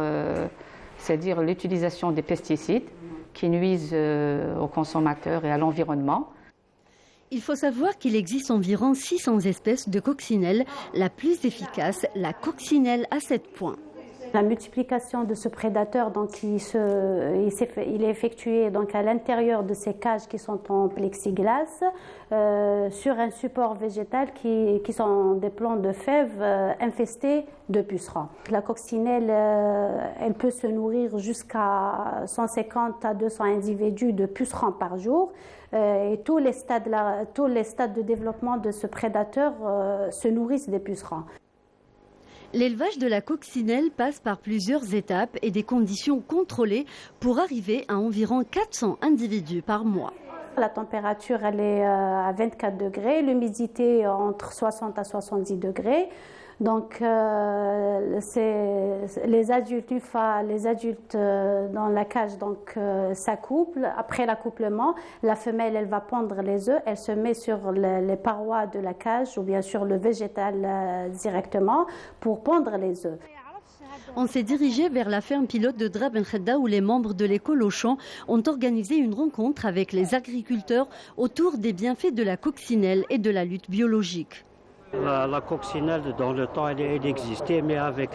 c'est-à-dire l'utilisation des pesticides qui nuisent aux consommateurs et à l'environnement. Il faut savoir qu'il existe environ 600 espèces de coccinelles. La plus efficace, la coccinelle à 7 points. La multiplication de ce prédateur, donc, il est effectué donc, à l'intérieur de ces cages qui sont en plexiglas sur un support végétal qui sont des plants de fèves infestés de pucerons. La coccinelle, elle peut se nourrir jusqu'à 150 à 200 individus de pucerons par jour. Et tous les stades de développement de ce prédateur se nourrissent des pucerons. L'élevage de la coccinelle passe par plusieurs étapes et des conditions contrôlées pour arriver à environ 400 individus par mois. La température elle est à 24 degrés, l'humidité entre 60 à 70 degrés. Donc les adultes dans la cage s'accouplent. Après l'accouplement, la femelle elle va pondre les œufs, elle se met sur les parois de la cage ou bien sur le végétal directement pour pondre les œufs. On s'est dirigé vers la ferme pilote de Dreb Ben Khedda où les membres de l'école Auchan ont organisé une rencontre avec les agriculteurs autour des bienfaits de la coccinelle et de la lutte biologique. La coccinelle, dans le temps, elle existait, mais avec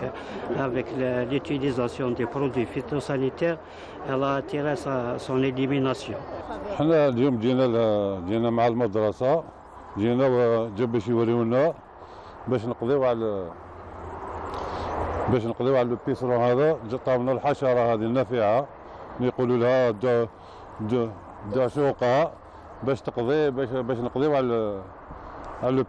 l'utilisation des produits phytosanitaires, elle a attiré son élimination. اليوم جينا مع المدرسة جينا وجا باش يوريونا باش نقضيو على البيسرون هذا طابنا الحشرة هذه النافعة يقولوا لها دعشوقة باش نقضيو على le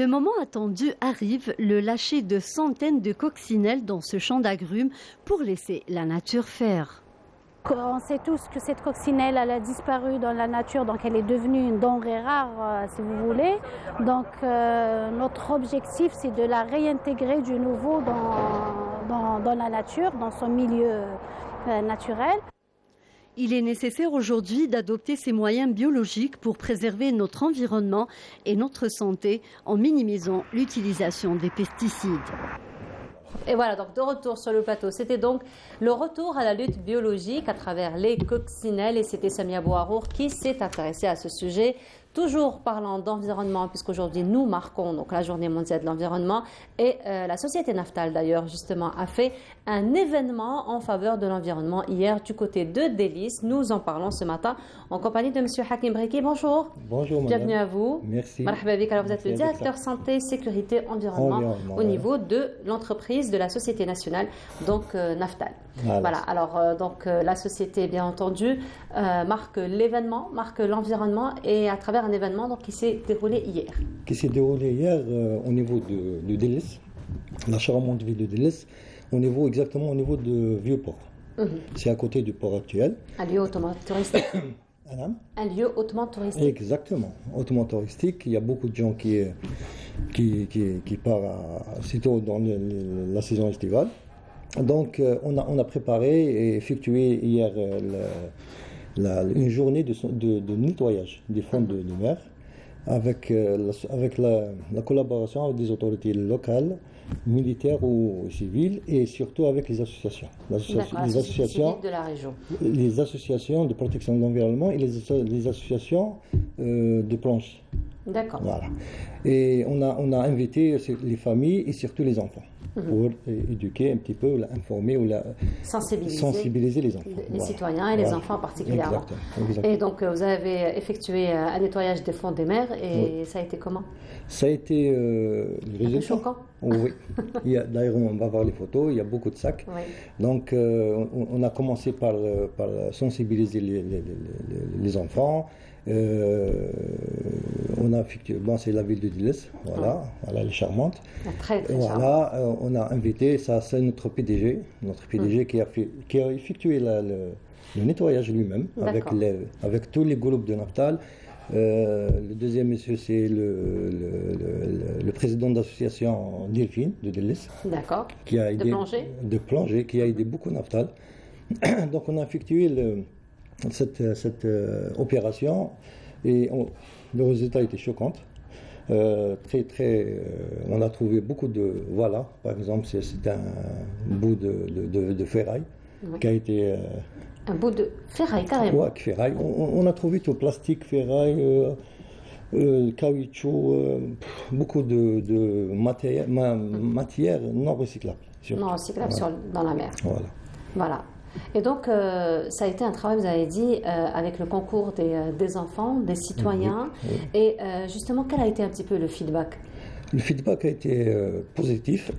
moment attendu arrive, le lâcher de centaines de coccinelles dans ce champ d'agrumes pour laisser la nature faire. On sait tous que cette coccinelle elle a disparu dans la nature, donc elle est devenue une denrée rare, si vous voulez. Donc notre objectif, c'est de la réintégrer de nouveau dans la nature, dans son milieu naturel. Il est nécessaire aujourd'hui d'adopter ces moyens biologiques pour préserver notre environnement et notre santé en minimisant l'utilisation des pesticides. Et voilà, donc de retour sur le plateau. C'était donc le retour à la lutte biologique à travers les coccinelles. Et c'était Samia Bouharour qui s'est intéressée à ce sujet. Toujours parlant d'environnement, puisqu'aujourd'hui nous marquons donc la journée mondiale de l'environnement et la société Naftal d'ailleurs justement a fait un événement en faveur de l'environnement hier du côté de Délice. Nous en parlons ce matin en compagnie de M. Hakim Breki. Bonjour. Bonjour madame. Bienvenue à vous. Merci. Marhaba bik. Alors vous êtes le directeur santé, sécurité, environnement au niveau de l'entreprise de la société nationale, donc Naftal. Voilà. Alors la société bien entendu marque l'événement, marque l'environnement et à travers un événement donc, qui s'est déroulé hier. Qui s'est déroulé hier au niveau de Délice, la Charamonte-Ville de Délice, exactement au niveau de Vieux-Port. C'est à côté du port actuel. Un lieu hautement touristique. Un lieu hautement touristique. Exactement, hautement touristique. Il y a beaucoup de gens qui partent sitôt dans la saison estivale. Donc on a préparé et effectué hier une journée de nettoyage des fonds de mer avec la collaboration avec des autorités locales, militaires ou civiles et surtout avec les associations. Les associations de la région. Les associations de protection de l'environnement et les associations de planche. D'accord. Voilà. Et on a invité les familles et surtout les enfants. Pour éduquer un petit peu, informer ou sensibiliser les enfants. Les citoyens et les enfants particulièrement. Exactement. Et donc vous avez effectué un nettoyage des fonds des mers et ça a été comment? Ça a été un peu choquant. Oui. D'ailleurs on va voir les photos, il y a beaucoup de sacs. Oui. Donc on a commencé par sensibiliser les enfants. On a effectué, bon, c'est la ville de Diles, voilà, elle est charmante. Très, très voilà, on a invité, ça c'est notre PDG qui a effectué le nettoyage lui-même avec tous les groupes de Naftal. Le deuxième monsieur, c'est le président d'association Delphine de Delis. D'accord. De plongée, qui a aidé beaucoup Naftal. Donc on a effectué cette opération et le résultat était choquant. On a trouvé beaucoup de voilà, par exemple, c'est un bout de ferraille qui a été un bout de ferraille, carrément. Oui, ferraille. On a trouvé tout, plastique, ferraille, caoutchouc, beaucoup de matières non recyclables. Non recyclables dans la mer. Voilà. Et donc, ça a été un travail, vous avez dit, avec le concours des enfants, des citoyens. Oui. Et justement, quel a été un petit peu le feedback? Le feedback a été positif.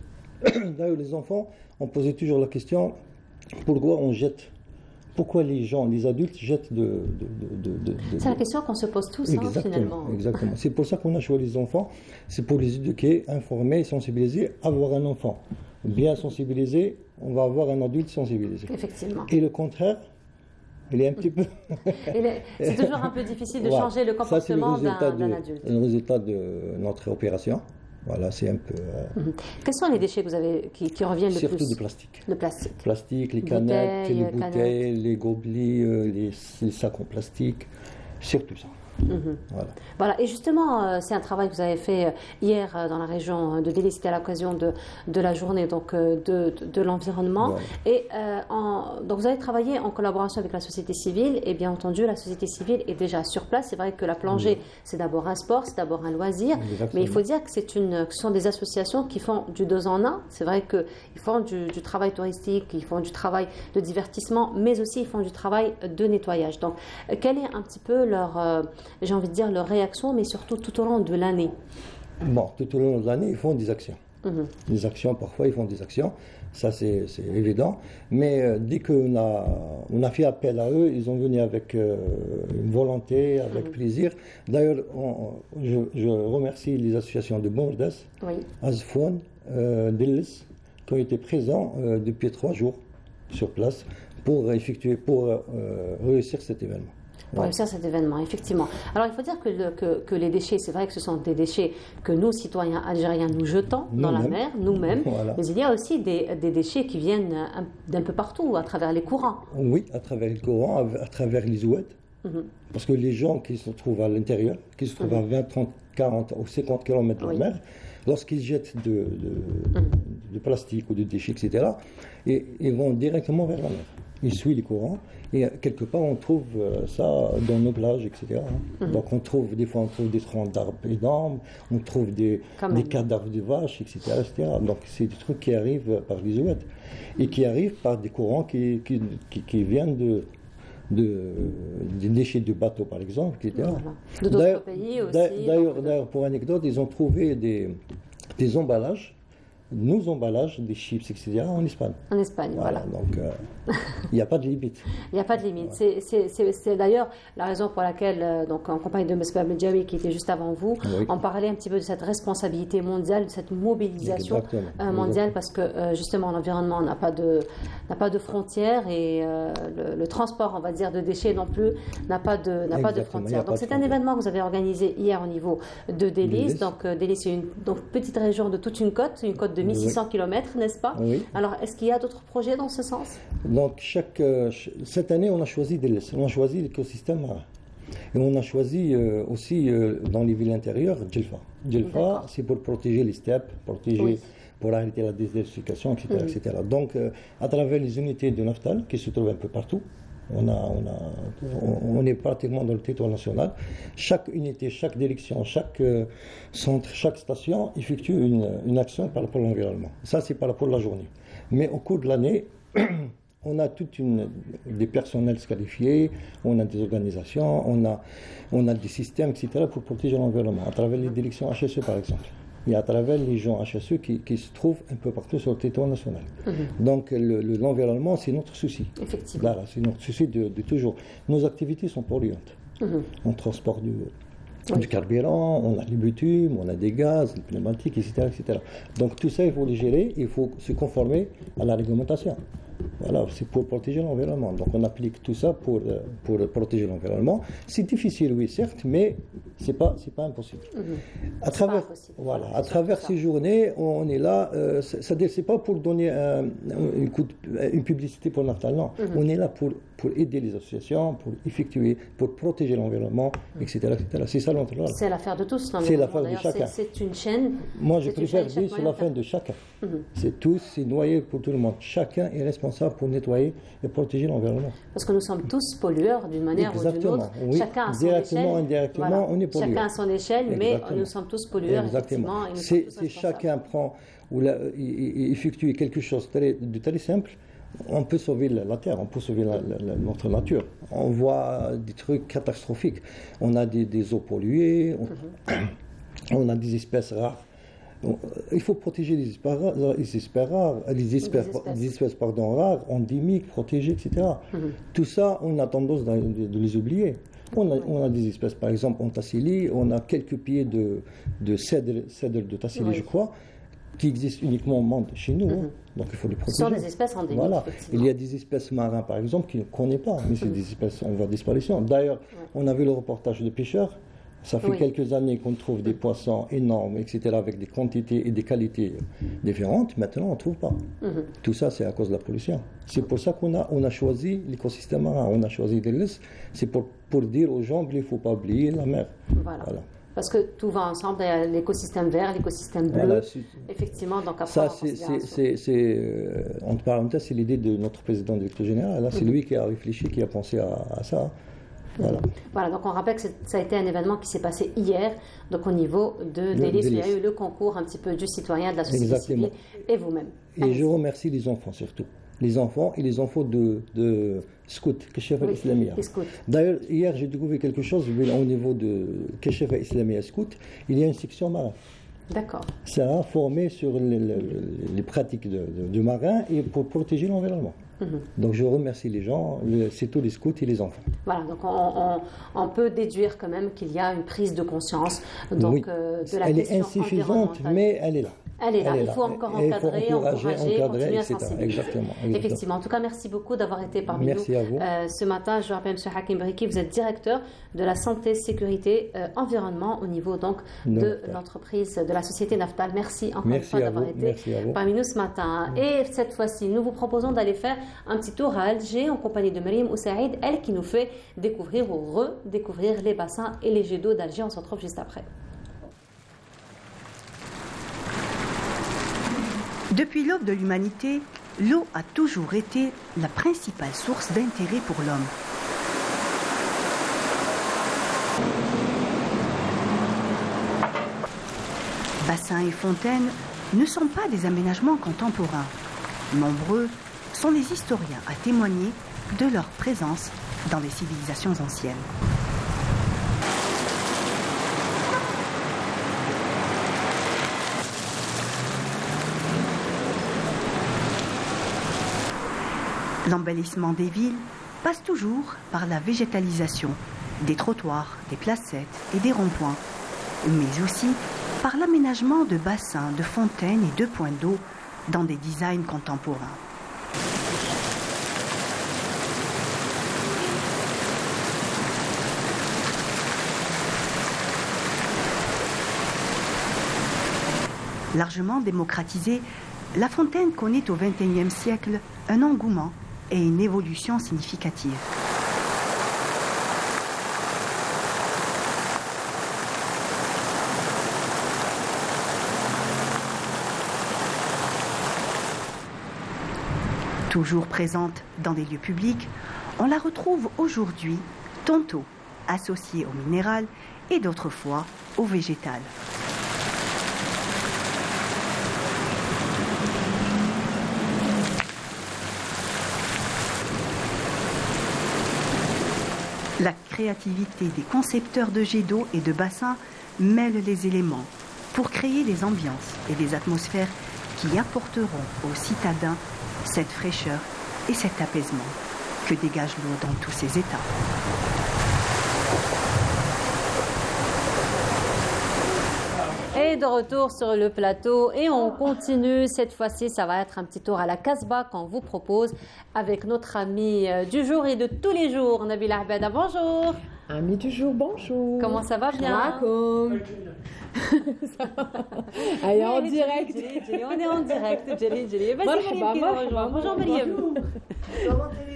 D'ailleurs, les enfants ont posé toujours la question, pourquoi les adultes jettent C'est la question qu'on se pose tous, finalement. Exactement. C'est pour ça qu'on a choisi les enfants. C'est pour les éduquer, informer, sensibiliser, avoir un enfant bien sensibilisé, on va avoir un adulte sensibilisé. Effectivement. Et le contraire, il est un petit peu... c'est toujours un peu difficile de changer le comportement d'un adulte. C'est le résultat de notre opération. Voilà, c'est un peu... Quels sont les déchets que vous avez, qui reviennent le plus? Surtout du plastique. Le plastique. Plastique, les canettes, les bouteilles, les gobelets, les sacs en plastique, surtout ça. Voilà. Et justement, c'est un travail que vous avez fait hier dans la région de Delis, c'était à l'occasion de la journée de l'environnement. Et donc vous avez travaillé en collaboration avec la société civile, et bien entendu la société civile est déjà sur place. C'est vrai que la plongée, c'est d'abord un sport, c'est d'abord un loisir, mais il faut dire que ce sont des associations qui font du 2 en 1. C'est vrai qu'ils font du travail touristique, ils font du travail de divertissement, mais aussi ils font du travail de nettoyage. Donc, quelle est un petit peu leur réaction, mais surtout tout au long de l'année? Bon, tout au long de l'année, ils font des actions. Des actions, parfois, ils font des actions. Ça, c'est évident. Mais dès qu'on a fait appel à eux, ils ont venu avec une volonté, avec plaisir. D'ailleurs, je remercie les associations de Bordes, Azfoun, Delis, qui ont été présents depuis 3 jours sur place pour réussir cet événement. Pour réussir cet événement, effectivement. Alors, il faut dire que les déchets, c'est vrai que ce sont des déchets que nous, citoyens algériens, nous jetons dans la mer, nous-mêmes. Voilà. Mais il y a aussi des déchets qui viennent d'un peu partout, à travers les courants. Oui, à travers les courants, à travers les ouettes. Parce que les gens qui se trouvent à l'intérieur, qui se trouvent à 20, 30, 40 ou 50 km de la mer, lorsqu'ils jettent de plastique ou de déchets, etc., ils vont directement vers la mer. Ils suivent les courants. Et quelque part, on trouve ça dans nos plages, etc. Donc, des fois, on trouve des troncs d'arbres énormes, on trouve des cadavres de vaches, etc., etc. Donc, c'est des trucs qui arrivent par les ouettes et qui arrivent par des courants qui viennent des déchets de bateaux, par exemple, etc. De d'autres pays aussi. D'ailleurs, pour anecdote, ils ont trouvé des emballages, nos emballages, des chips, etc., en Espagne. En Espagne, voilà. Donc, il n'y a pas de limite. Il n'y a pas de limite. C'est d'ailleurs la raison pour laquelle, donc, en compagnie de M. Medjawi, qui était juste avant vous, on parlait un petit peu de cette responsabilité mondiale, de cette mobilisation mondiale, parce que justement, l'environnement n'a pas de frontières et le transport, on va dire, de déchets non plus n'a pas de frontières. Donc, c'est un événement que vous avez organisé hier au niveau de Delis. Donc, Delis, c'est une petite région de toute une côte de 1600 km, n'est-ce pas? Alors, est-ce qu'il y a d'autres projets dans ce sens? Donc, cette année, on a choisi Delis, on a choisi l'écosystème marin. Et on a choisi aussi, dans les villes intérieures, Djelfa. Djelfa, c'est pour protéger les steppes, pour arrêter la désertification, etc. etc. Donc, à travers les unités de Naftal, qui se trouvent un peu partout, on est pratiquement dans le territoire national. Chaque unité, chaque direction, chaque centre, chaque station effectue une action par rapport à l'environnement. Ça, c'est par rapport à la journée. Mais au cours de l'année, on a des personnels qualifiés, on a des organisations, on a des systèmes, etc. pour protéger l'environnement, à travers les directions HSE, par exemple. Et à travers les gens HSE qui se trouvent un peu partout sur le territoire national. Donc l'environnement, c'est notre souci. Effectivement. Voilà, c'est notre souci de toujours. Nos activités sont polluantes. On transporte du carburant, on a du bitume, on a des gaz, des pneumatiques, etc., etc. Donc tout ça, il faut les gérer, il faut se conformer à la réglementation. Voilà, c'est pour protéger l'environnement. Donc on applique tout ça pour protéger l'environnement. C'est difficile, oui, certes, mais c'est pas impossible. À travers ces journées, on est là. C'est-à-dire, c'est pas pour donner une publicité pour Natal, non. On est là pour aider les associations, pour protéger l'environnement, etc., etc. C'est ça notre rôle. C'est l'affaire de tous. C'est l'affaire de chacun. C'est une chaîne. Moi, je préfère dire c'est l'affaire de chacun. C'est tous, c'est noyé pour tout le monde. Chacun est responsable pour nettoyer et protéger l'environnement. Parce que nous sommes tous pollueurs d'une manière ou d'une autre. Oui. Chacun à son directement, échelle. indirectement, on est pollueur. Chacun à son échelle, mais nous sommes tous pollueurs. Exactement. Si chacun prend ou effectue quelque chose de très simple, on peut sauver la Terre, on peut sauver notre nature. On voit des trucs catastrophiques. On a des eaux polluées, on a des espèces rares. Il faut protéger les espèces rares, endémiques, protégées, etc. Tout ça, on a tendance de les oublier. On a des espèces, par exemple, en Tassili, on a quelques pieds de cèdre de Tassili, je crois, qui existent uniquement au monde chez nous. Donc il faut les protéger. Ce sont des espèces endémiques. Voilà. Il y a des espèces marines, par exemple, qu'on ne connaît pas, mais c'est des espèces en voie de disparition. D'ailleurs, on a vu le reportage de pêcheurs. Ça fait quelques années qu'on trouve des poissons énormes, etc., avec des quantités et des qualités différentes. Maintenant, on ne trouve pas. Tout ça, c'est à cause de la pollution. C'est pour ça qu'on a choisi l'écosystème marin. On a choisi des listes. C'est pour dire aux gens qu'il ne faut pas oublier la mer. Voilà. Parce que tout va ensemble, il y a l'écosystème vert, l'écosystème bleu, effectivement, donc après ça, entre parenthèses, c'est l'idée de notre président directeur général. C'est lui qui a réfléchi, qui a pensé à ça. Voilà, donc on rappelle que ça a été un événement qui s'est passé hier, donc au niveau de Delis, il y a eu le concours un petit peu du citoyen, de la société civile et vous-même. Et je remercie les enfants surtout. Les enfants et les enfants de scouts, Keshefa Islamia. D'ailleurs, hier, j'ai découvert quelque chose au niveau de Keshefa Islamia Scout. Il y a une section marin. D'accord. Ça a formé sur les pratiques de marin et pour protéger l'environnement. Donc je remercie les gens, c'est tous les scouts et les enfants. Voilà, donc on peut déduire quand même qu'il y a une prise de conscience donc, de la elle question est insuffisante, mais elle est là. Elle est là. Il faut encore encadrer, encourager, continuer à sensibiliser. Exactement. Effectivement. En tout cas, merci beaucoup d'avoir été parmi nous à vous. Ce matin. Je rappelle, M. Hakim Briki, vous êtes directeur de la santé, sécurité, environnement au niveau donc de l'entreprise, de la société Naftal. Merci encore une fois d'avoir été parmi nous ce matin. Et cette fois-ci, nous vous proposons d'aller faire un petit tour à Alger en compagnie de Mariam Oussaïd, elle qui nous fait découvrir ou redécouvrir les bassins et les jets d'eau d'Alger. On se retrouve juste après. Depuis l'aube de l'humanité, l'eau a toujours été la principale source d'intérêt pour l'homme. Bassins et fontaines ne sont pas des aménagements contemporains. Nombreux sont les historiens à témoigner de leur présence dans les civilisations anciennes. L'embellissement des villes passe toujours par la végétalisation des trottoirs, des placettes et des ronds-points, mais aussi par l'aménagement de bassins, de fontaines et de points d'eau dans des designs contemporains. Largement démocratisée, la fontaine connaît au XXIe siècle un engouement et une évolution significative. Toujours présente dans des lieux publics, on la retrouve aujourd'hui tantôt associée au minéral et d'autres fois au végétal. La créativité des concepteurs de jets d'eau et de bassins mêle les éléments pour créer des ambiances et des atmosphères qui apporteront aux citadins cette fraîcheur et cet apaisement que dégage l'eau dans tous ses états. Et de retour sur le plateau et on continue. Cette fois-ci, ça va être un petit tour à la Casbah qu'on vous propose avec notre ami du jour et de tous les jours, Nabila Abada. Bonjour. Ami du jour, bonjour. Comment ça va bien? Allez, en direct. On est en direct. Vas-y, Marhaba. Bonjour Mariam.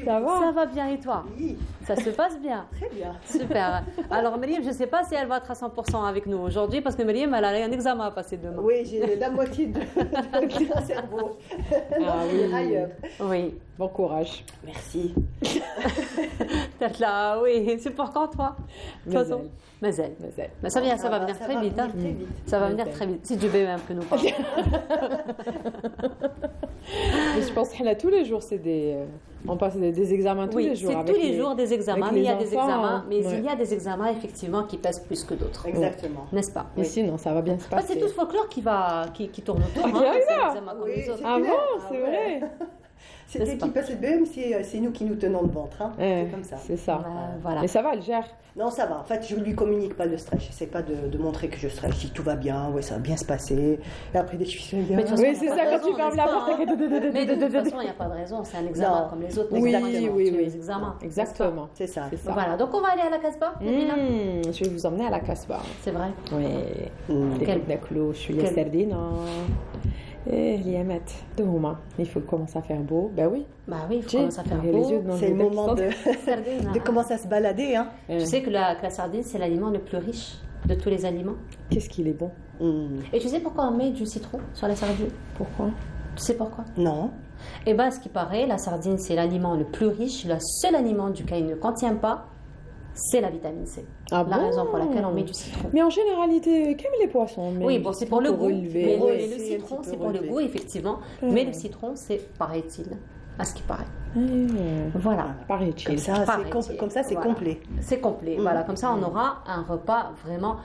Ça va? Ça va bien et toi? Oui. Ça se passe bien? Très bien. Super. Alors Mariam, je ne sais pas si elle va être à 100% avec nous aujourd'hui parce que Mariam, elle a un examen à passer demain. Oui, j'ai la moitié de mon cerveau. Ah oui. Ailleurs. Oui. Bon courage. Merci. Peut-être là, oui. C'est pour quand toi? De toute façon. Mazel. Mais ça va venir très vite. Ça va venir très vite. Si Dieu veut même que nous parlons. Mais je pense qu'on a tous les jours, on passe des examens tous les jours. Oui, c'est tous les jours des examens. Mais il y a des examens, mais ouais. il y a des examens effectivement qui pèsent plus que d'autres. Exactement. N'est-ce pas? Mais sinon, ça va bien se passer. C'est tout ce folklore qui tourne autour. Ah, Ah bon, c'est vrai. Cette équipe SBM, c'est nous qui nous tenons le ventre. Hein. C'est comme ça. C'est ça. Voilà. Mais ça va, elle gère? Non, ça va. En fait, je ne lui communique pas le stress. Je n'essaie pas de montrer que je stresse. Je dis tout va bien, ouais, ça va bien se passer. Et après, dès que je suis bien. Oui, c'est ça, quand tu fermes la porte. Mais de toute façon, il n'y a pas de raison. C'est un examen comme les autres. Oui, les examens. Exactement. C'est ça. Voilà. Donc, on va aller à la Casbah. Je vais vous emmener à la Casbah. C'est vrai? Oui. Quel شوية سردين. اليامات هما il faut commencer à faire beau. Ben oui. Bah oui, il faut commencer à faire beau. C'est le moment de commencer à se balader. Hein. Tu sais que la sardine, c'est l'aliment le plus riche de tous les aliments. Qu'est-ce qu'il est bon. Et tu sais pourquoi on met du citron sur la sardine? Pourquoi? Tu sais pourquoi? Non. Eh bien, ce qui paraît, la sardine, c'est l'aliment le plus riche, le seul aliment duquel il ne contient pas, c'est la vitamine C. La raison pour laquelle on met du citron. Mais en généralité, comme les poissons. Oui, bon, c'est pour le goût. Mais le c'est citron, c'est pour le goût, effectivement. Mais le citron, c'est, paraît-il, à ce qui paraît. Voilà. Paraît-il. Comme ça, c'est complet. C'est complet. Voilà, comme ça, on aura un repas vraiment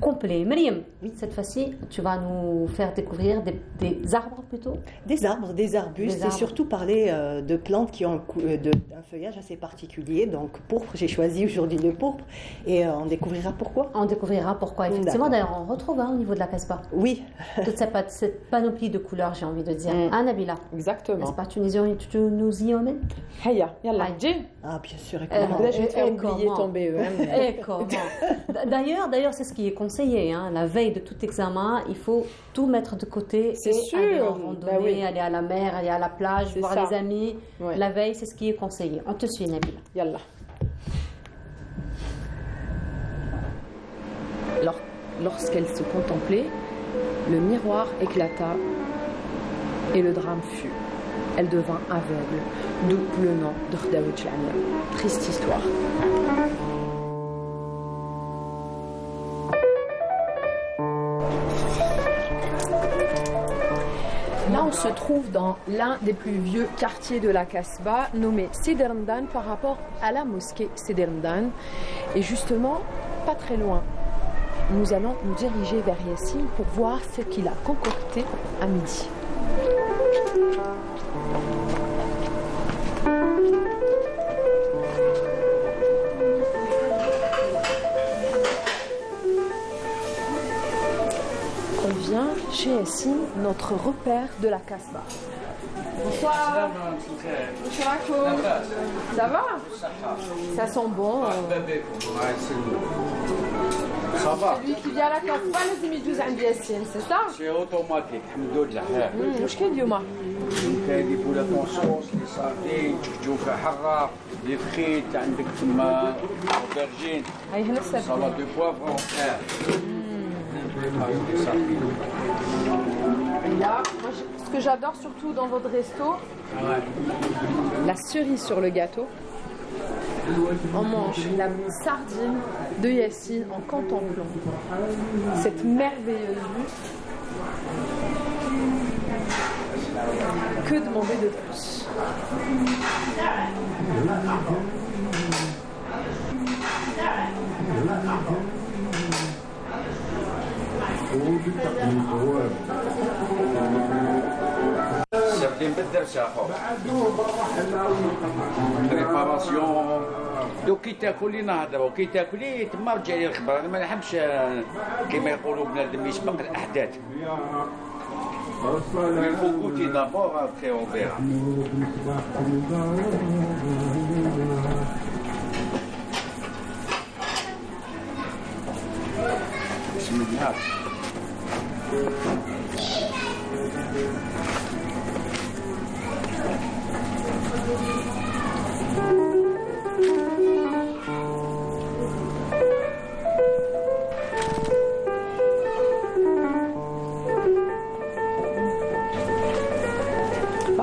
complet. Mariam, cette fois-ci, tu vas nous faire découvrir des arbres plutôt? Des arbres, des arbustes, et surtout parler de plantes qui ont un feuillage assez particulier. Donc pourpre, j'ai choisi aujourd'hui le pourpre, et on découvrira pourquoi. On découvrira pourquoi, effectivement. D'ailleurs, on retrouve au niveau de la Casbah. Oui. Toute cette panoplie de couleurs, j'ai envie de dire. Ah, Nabila. Exactement. N'est-ce pas? Tu nous y emmènes? Heya, yalla. Ah, bien sûr. Je vais te faire oublier ton BEM. Et comment? D'ailleurs, c'est ce qui est conseillé. Hein. La veille de tout examen, il faut tout mettre de côté. C'est sûr. Aller en randonnée, aller à la mer, aller à la plage, voir les amis. Ouais. La veille, c'est ce qui est conseillé. On te suit, Nabila. Yalla. Lorsqu'elle se contemplait, le miroir éclata et le drame fut. Elle devint aveugle, d'où le nom de Khdaout Lamia. Triste histoire. Là, on se trouve dans l'un des plus vieux quartiers de la Casbah, nommé Seder Mdan, par rapport à la mosquée Seder Mdan. Et justement, pas très loin, nous allons nous diriger vers Yassine pour voir ce qu'il a concocté à midi. On vient chez Yassine, notre repère de la Casbah. Bonsoir. Bonsoir. Ça va? Ça sent bon. Ça va. Celui qui vient à la Casbah, لازم يجوز عند ياسين, c'est ça? C'est automatique, alhamdoulilah. واش كاين اليوم؟ كاين لي بولات مونسوس لي ساردين تشوفها حره لي فريت عندك تما اوبرجين هاي هنا السردين سلطه دو بوافرون Là, moi, ce que j'adore surtout dans votre resto, la cerise sur le gâteau. On mange la sardine de Yassine en contemplant cette merveilleuse vue. Que demander de plus? سردين بالدرسة أخو بريباراسيون دوك كي تاكلي نهضروا كي تاكلي تما رجع لي الخبر انا ما نحبش كيما يقولوا بنادم يسبق الاحداث. Il faut goûter d'abord, après on verra. Bismillah.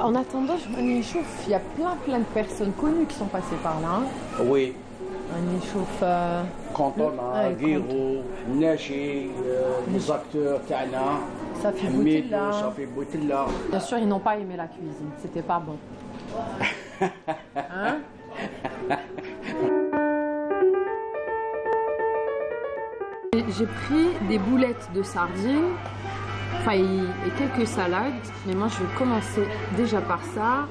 En attendant, je chauffe. Il y a plein de personnes connues qui sont passées par là. Oui. On chauffe. Cantona, Guiro, Nachi, les acteurs, Tana, Safi Boutella. Safi Boutella. Bien sûr, ils n'ont pas aimé la cuisine. C'était pas bon. Hein? J'ai pris des boulettes de sardines. Enfin, et quelques salades, mais moi je vais commencer déjà par ça.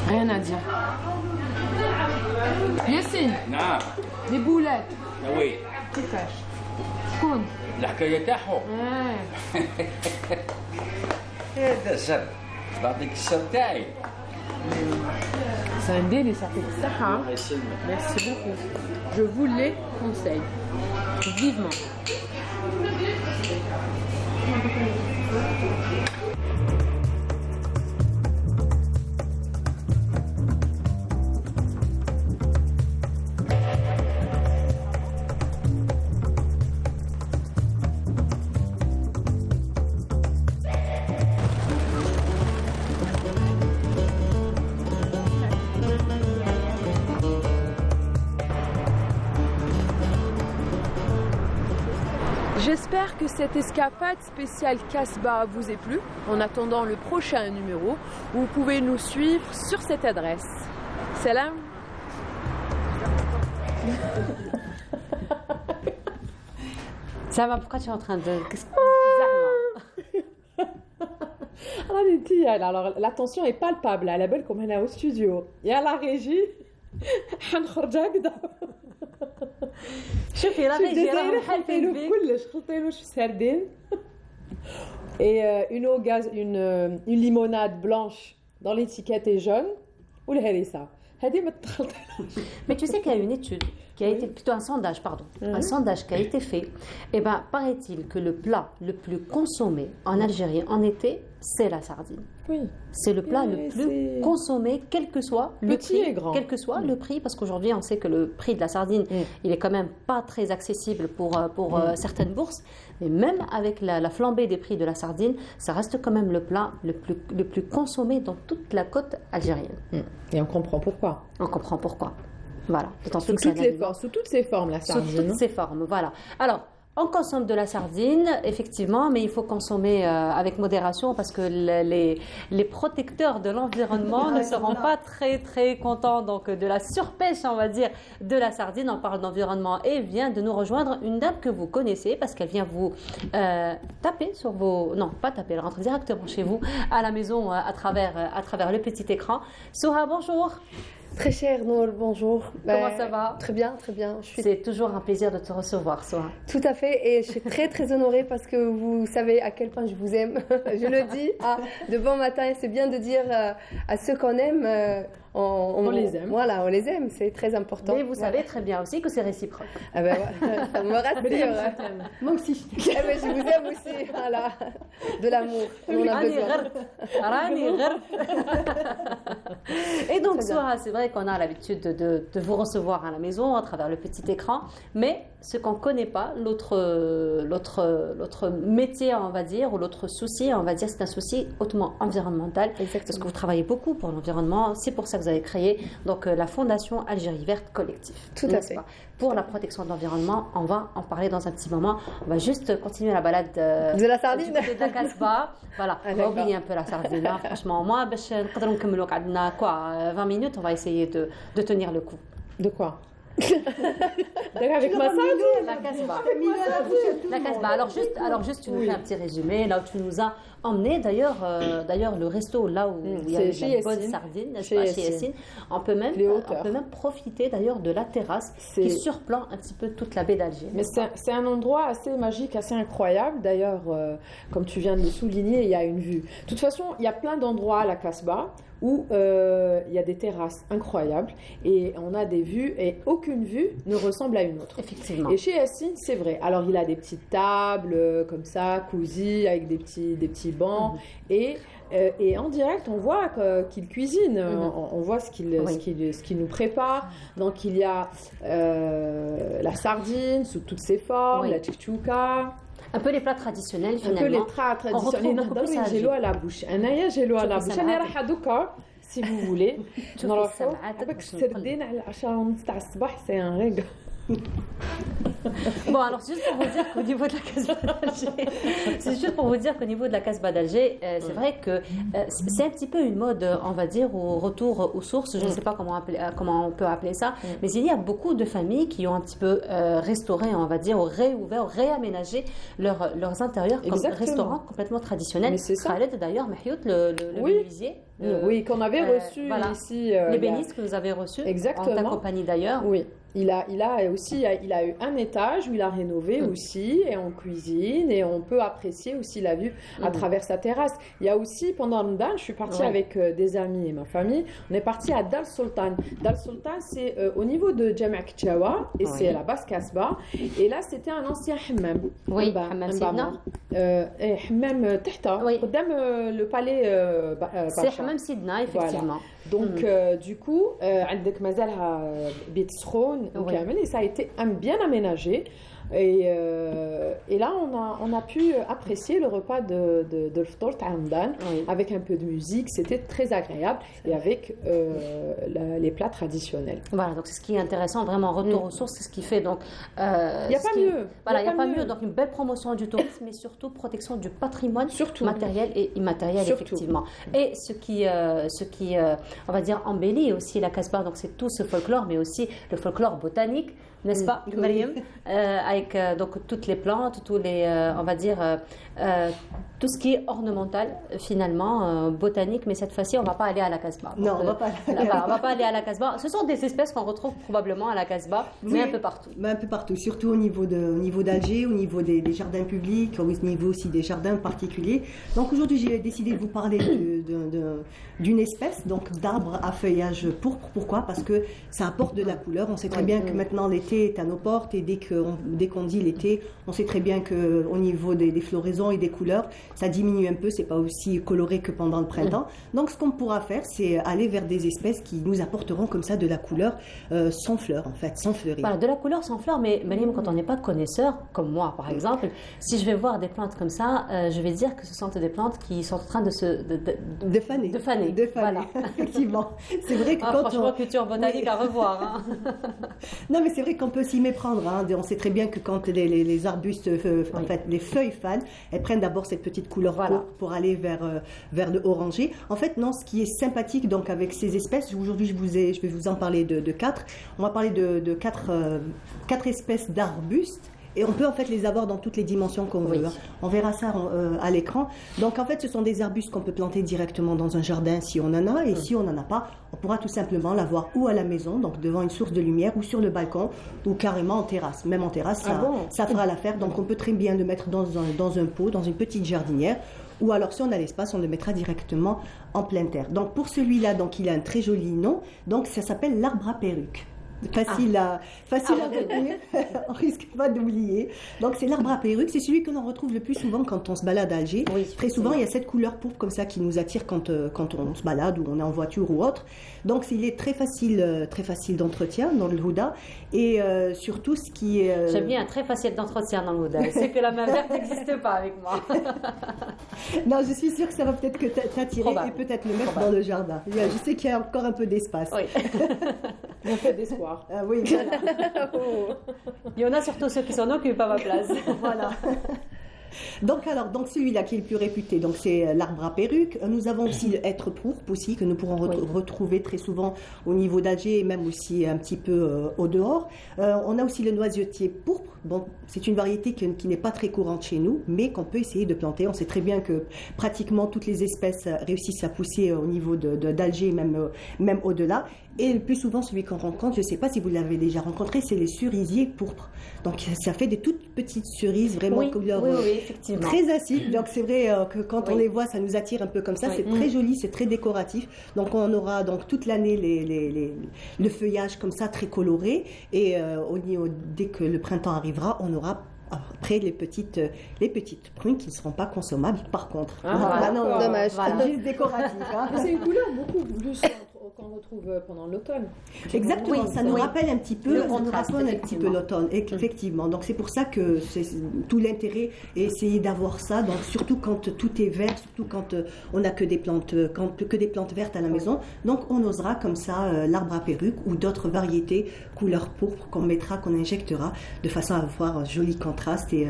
Rien à dire. Yassine, des boulettes. Oui. كيفاش؟ شكون؟ الحكاية تاعهم. هذا سر. بعطيك السر تاعي. C'est un délice, ça fait ça. Merci beaucoup. Je vous les conseille vivement. J'espère que cette escapade spéciale Casbah vous a plu. En attendant le prochain numéro, vous pouvez nous suivre sur cette adresse. Salam. Ça va, pourquoi tu es en train de... Alors la tension est palpable. À la belle comme elle est au studio. Il y a la régie. شوفي راه غير حاطينو في كلش حاطينو شي سردين et une eau gaz une limonade blanche dans l'étiquette est jaune والهريسه هذه ما تخلطيناش. Mais tu sais qu'il y a une étude qui a été plutôt un sondage un sondage qui a été fait. Et ben paraît-il que le plat le plus consommé en Algérie en été c'est la sardine. Oui. C'est le plat le plus consommé, quel que soit le prix, et grand. Quel que soit le prix, parce qu'aujourd'hui on sait que le prix de la sardine, il est quand même pas très accessible pour certaines bourses. Mais même avec la flambée des prix de la sardine, ça reste quand même le plat le plus consommé dans toute la côte algérienne. Et on comprend pourquoi. On comprend pourquoi. Voilà. Sous toutes ses formes, la sardine. Sous toutes ses formes, voilà. Alors, on consomme de la sardine, effectivement, mais il faut consommer avec modération parce que les protecteurs de l'environnement ne seront pas très contents donc, de la surpêche, on va dire, de la sardine. On parle d'environnement et vient de nous rejoindre une dame que vous connaissez parce qu'elle vient vous taper sur vos... Non, pas taper, elle rentre directement chez vous, à la maison, à travers le petit écran. Souha, bonjour. Très cher Nour, bonjour. Comment ça va? Très bien, très bien. C'est toujours un plaisir de te recevoir, Souha. Tout à fait, et je suis très honorée parce que vous savez à quel point je vous aime. Je le dis de bon matin, c'est bien de dire à ceux qu'on aime, on les aime. Voilà, on les aime, c'est très important. Mais vous savez très bien aussi que c'est réciproque. Ah ben voilà, ça me rassure. Moi aussi. Mais je vous aime aussi, voilà. De l'amour, on en a besoin. Et donc, Souha, c'est vrai qu'on a l'habitude de vous recevoir à la maison à travers le petit écran, mais ce qu'on ne connaît pas, l'autre métier, on va dire, ou l'autre souci, on va dire, c'est un souci hautement environnemental. Exactement. Parce que vous travaillez beaucoup pour l'environnement, c'est pour ça que vous avez créé donc, la Fondation Algérie Verte Collectif. Tout à fait. Pour la protection de l'environnement, on va en parler dans un petit moment. On va juste continuer la balade de la sardine, de la Casbah. Voilà, on va oublier un peu la sardine. Hein. Franchement, moi, 20 minutes, on va essayer de tenir le coup. De quoi? avec ma La Casbah. La Casbah. Alors juste, tu nous fais un petit résumé. Là où tu nous as emmené, d'ailleurs, le resto là où il y a de bonnes sardines, n'est-ce pas, chez Yassine. On peut même profiter d'ailleurs de la terrasse qui surplombe un petit peu toute la baie d'Alger. Mais c'est un endroit assez magique, assez incroyable. D'ailleurs, comme tu viens de le souligner, il y a une vue. De toute façon, il y a plein d'endroits à la Casbah où il y a des terrasses incroyables et on a des vues et aucune vue ne ressemble à une autre. Effectivement. Et chez Yassine, c'est vrai. Alors, il a des petites tables comme ça, cosy, avec des petits bancs et en direct, on voit qu'il cuisine, on voit ce qu'il nous prépare. Donc, il y a la sardine sous toutes ses formes, la tchouka. Un peu les plats traditionnels finalement. Un peu les plats traditionnels. J'ai l'eau à la bouche. J'ai l'eau à la bouche. Si vous voulez. C'est un régal. Bon, alors c'est juste pour vous dire qu'au niveau de la Casbah d'Alger, c'est vrai que c'est un petit peu une mode, on va dire, au retour aux sources. Je ne sais pas comment on peut appeler ça, mais il y a beaucoup de familles qui ont un petit peu restauré, on va dire, ou réouvert, réaménagé leurs intérieurs comme restaurants complètement traditionnels. Mais c'est ça. Khaled, d'ailleurs, Mahiout, le menuisier. Oui, qu'on avait reçu ici. Les bénisses que vous avez reçus. Exactement. En ta compagnie d'ailleurs. Oui. Il a eu un étage où il a rénové aussi, et on cuisine, et on peut apprécier aussi la vue à travers sa terrasse. Il y a aussi, pendant Ramadan, je suis partie avec des amis et ma famille, on est parti à Dal Sultan. Dal Sultan, c'est au niveau de Jama' Kchawa, et c'est la basse Casbah. Et là, c'était un ancien hammam. Oui, hammam Sidna. Hammam Tahta, le palais c'est hammam Sidna, effectivement. Voilà. Donc, du coup, عندك مازالها بيت سخون وكامل, et ça a été bien aménagé. Et là, on a pu apprécier le repas de l'Ftour Ta'amdan avec un peu de musique. C'était très agréable et avec les plats traditionnels. Voilà, donc c'est ce qui est intéressant, vraiment retour aux sources, c'est ce qui fait donc. Il n'y a pas mieux. Voilà, il n'y a pas mieux. Donc une belle promotion du tourisme, mais surtout protection du patrimoine matériel et immatériel, effectivement. Et ce qui on va dire, embellit aussi la Casbah, donc c'est tout ce folklore, mais aussi le folklore botanique. N'est-ce pas, Mariam, avec donc toutes les plantes, tous les, on va dire, tout ce qui est ornemental finalement, botanique, mais cette fois-ci on ne va pas aller à la Casbah. Non, on ne va pas. On va pas aller à la Casbah. Ce sont des espèces qu'on retrouve probablement à la Casbah, mais un peu partout. Mais un peu partout, surtout au niveau d'Alger, au niveau des jardins publics, au niveau aussi des jardins particuliers. Donc aujourd'hui j'ai décidé de vous parler d'une espèce, donc d'arbre à feuillage pourpre. Pourquoi ? Parce que ça apporte de la couleur. On sait très bien que maintenant l'été est à nos portes, et dès qu'on dit l'été, on sait très bien qu'au niveau des floraisons et des couleurs, ça diminue un peu, c'est pas aussi coloré que pendant le printemps. Donc ce qu'on pourra faire, c'est aller vers des espèces qui nous apporteront comme ça de la couleur sans fleurs, en fait, sans fleurir. Voilà, de la couleur sans fleurs, mais Mariam, quand on n'est pas connaisseur, comme moi par exemple, si je vais voir des plantes comme ça, je vais dire que ce sont des plantes qui sont en train de faner. De faner. Voilà. Effectivement. C'est vrai que franchement, culture botanique à revoir. Hein. Non, mais c'est vrai qu'on peut s'y méprendre. Hein. On sait très bien que quand les arbustes, en fait, les feuilles fanent, elles prennent d'abord cette petite couleur pour aller vers le orangé. En fait, non, ce qui est sympathique donc avec ces espèces, aujourd'hui je vais vous en parler de 4. On va parler de 4 espèces d'arbustes. Et on peut en fait les avoir dans toutes les dimensions qu'on veut. Hein. On verra ça à l'écran. Donc en fait, ce sont des arbustes qu'on peut planter directement dans un jardin si on en a. Et si on n'en a pas, on pourra tout simplement l'avoir ou à la maison, donc devant une source de lumière, ou sur le balcon, ou carrément en terrasse. Même en terrasse, ça fera l'affaire. Donc on peut très bien le mettre dans un pot, dans une petite jardinière. Ou alors, si on a l'espace, on le mettra directement en pleine terre. Donc pour celui-là, donc, il a un très joli nom. Donc ça s'appelle l'arbre à perruque. Facile à retenir, on risque pas d'oublier. Donc c'est l'arbre à perruque, c'est celui que l'on retrouve le plus souvent quand on se balade à Alger. Très souvent il y a cette couleur pourpre comme ça qui nous attire quand on se balade ou on est en voiture ou autre. Donc il est très facile d'entretien dans le Houda, et surtout ce qui est... J'aime bien, très facile d'entretien dans le Houda. C'est que la main verte n'existe pas avec moi. Non, je suis sûre que ça va peut-être que t'attirer et peut-être le mettre dans le jardin. Je sais qu'il y a encore un peu d'espace. Oui. Un peu d'espoir. Ah oui, voilà. Il y en a surtout ceux qui s'en occupent à ma place. Voilà. Donc celui-là qui est le plus réputé, donc c'est l'arbre à perruque. Nous avons aussi le hêtre pourpre aussi, que nous pourrons retrouver très souvent au niveau d'Alger et même aussi un petit peu au dehors. On a aussi le noisetier pourpre. Bon, c'est une variété qui n'est pas très courante chez nous, mais qu'on peut essayer de planter. On sait très bien que pratiquement toutes les espèces réussissent à pousser au niveau d'Alger, même au-delà. Et le plus souvent, celui qu'on rencontre, je ne sais pas si vous l'avez déjà rencontré, c'est les cerisiers pourpres. Donc ça fait des toutes petites cerises vraiment couleur très acides. Donc c'est vrai que quand on les voit, ça nous attire un peu comme ça. C'est très joli, c'est très décoratif. Donc on aura donc toute l'année le feuillage comme ça, très coloré. Et dès que le printemps arrivera, on aura après les petites prunes qui ne seront pas consommables par contre. Non, dommage. C'est juste décoratif. C'est une couleur beaucoup plus qu'on retrouve pendant l'automne. Exactement, ça nous rappelle un petit peu, l'automne, effectivement. Donc c'est pour ça que c'est tout l'intérêt est essayer d'avoir ça. Donc surtout quand tout est vert, surtout quand on n'a que des plantes vertes à la maison. Donc on osera comme ça l'arbre à perruque ou d'autres variétés couleur pourpre qu'on mettra, qu'on injectera de façon à avoir un joli contraste et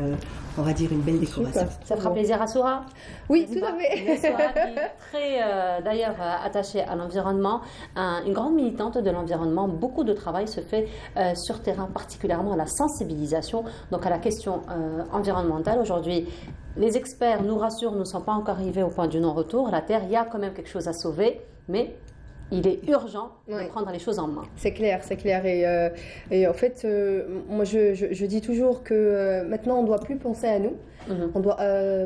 on va dire une belle décoration. Ça fera plaisir à Soura? Oui, tout à fait. Soura qui est très d'ailleurs attachée à l'environnement, une grande militante de l'environnement. Beaucoup de travail se fait sur terrain, particulièrement à la sensibilisation, donc à la question environnementale. Aujourd'hui, les experts nous rassurent, nous ne sommes pas encore arrivés au point du non-retour. La Terre, il y a quand même quelque chose à sauver, mais il est urgent de prendre les choses en main. C'est clair, c'est clair. Et en fait, moi, je dis toujours que maintenant, on ne doit plus penser à nous. On ne doit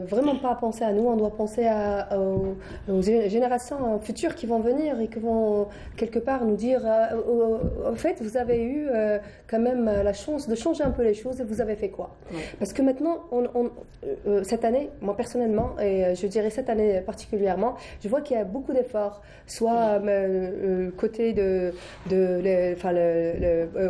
vraiment pas penser à nous, on doit penser aux générations futures qui vont venir et qui vont quelque part nous dire en fait, vous avez eu quand même la chance de changer un peu les choses et vous avez fait quoi? Parce que maintenant, cette année, moi personnellement, et je dirais cette année particulièrement, je vois qu'il y a beaucoup d'efforts, soit côté le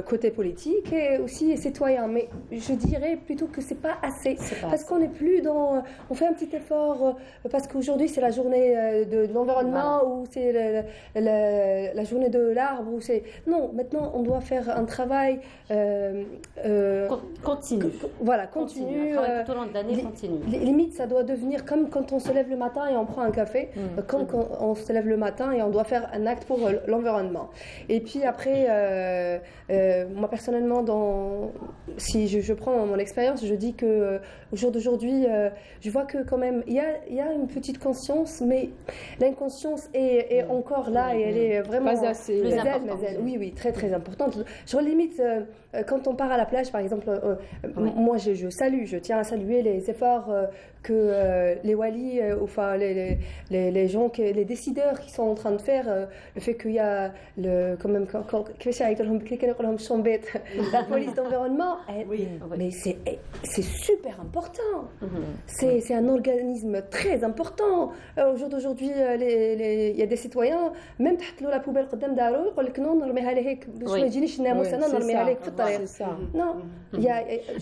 côté politique et aussi citoyen, mais je dirais plutôt que c'est pas assez. Parce qu'on n'est plus dans... On fait un petit effort parce qu'aujourd'hui c'est la journée de l'environnement ou c'est la journée de l'arbre. Non, maintenant on doit faire un travail... continu. Continu. Un travail tout au long de l'année continu. Limite, ça doit devenir comme quand on se lève le matin et on prend un café. Quand on se lève le matin et on doit faire un acte pour l'environnement. Et puis après, moi personnellement, si je prends mon expérience, je dis que au jour d'aujourd'hui, je vois que quand même il y a une petite conscience, mais l'inconscience est encore là et elle est vraiment pas assez oui, très très importante. Je limite quand on part à la plage, par exemple, moi je tiens à saluer les efforts que les walis, enfin les gens, les décideurs qui sont en train de faire, le fait qu'il y a quand même la police d'environnement, mais c'est super important. C'est un organisme très important. Au jour d'aujourd'hui, il y a des citoyens, même la poubelle قدام دارو يقول لك non نرميها لهيك باش ما يجينيش الناموس انا نرميها لهيك في الطريق. Non.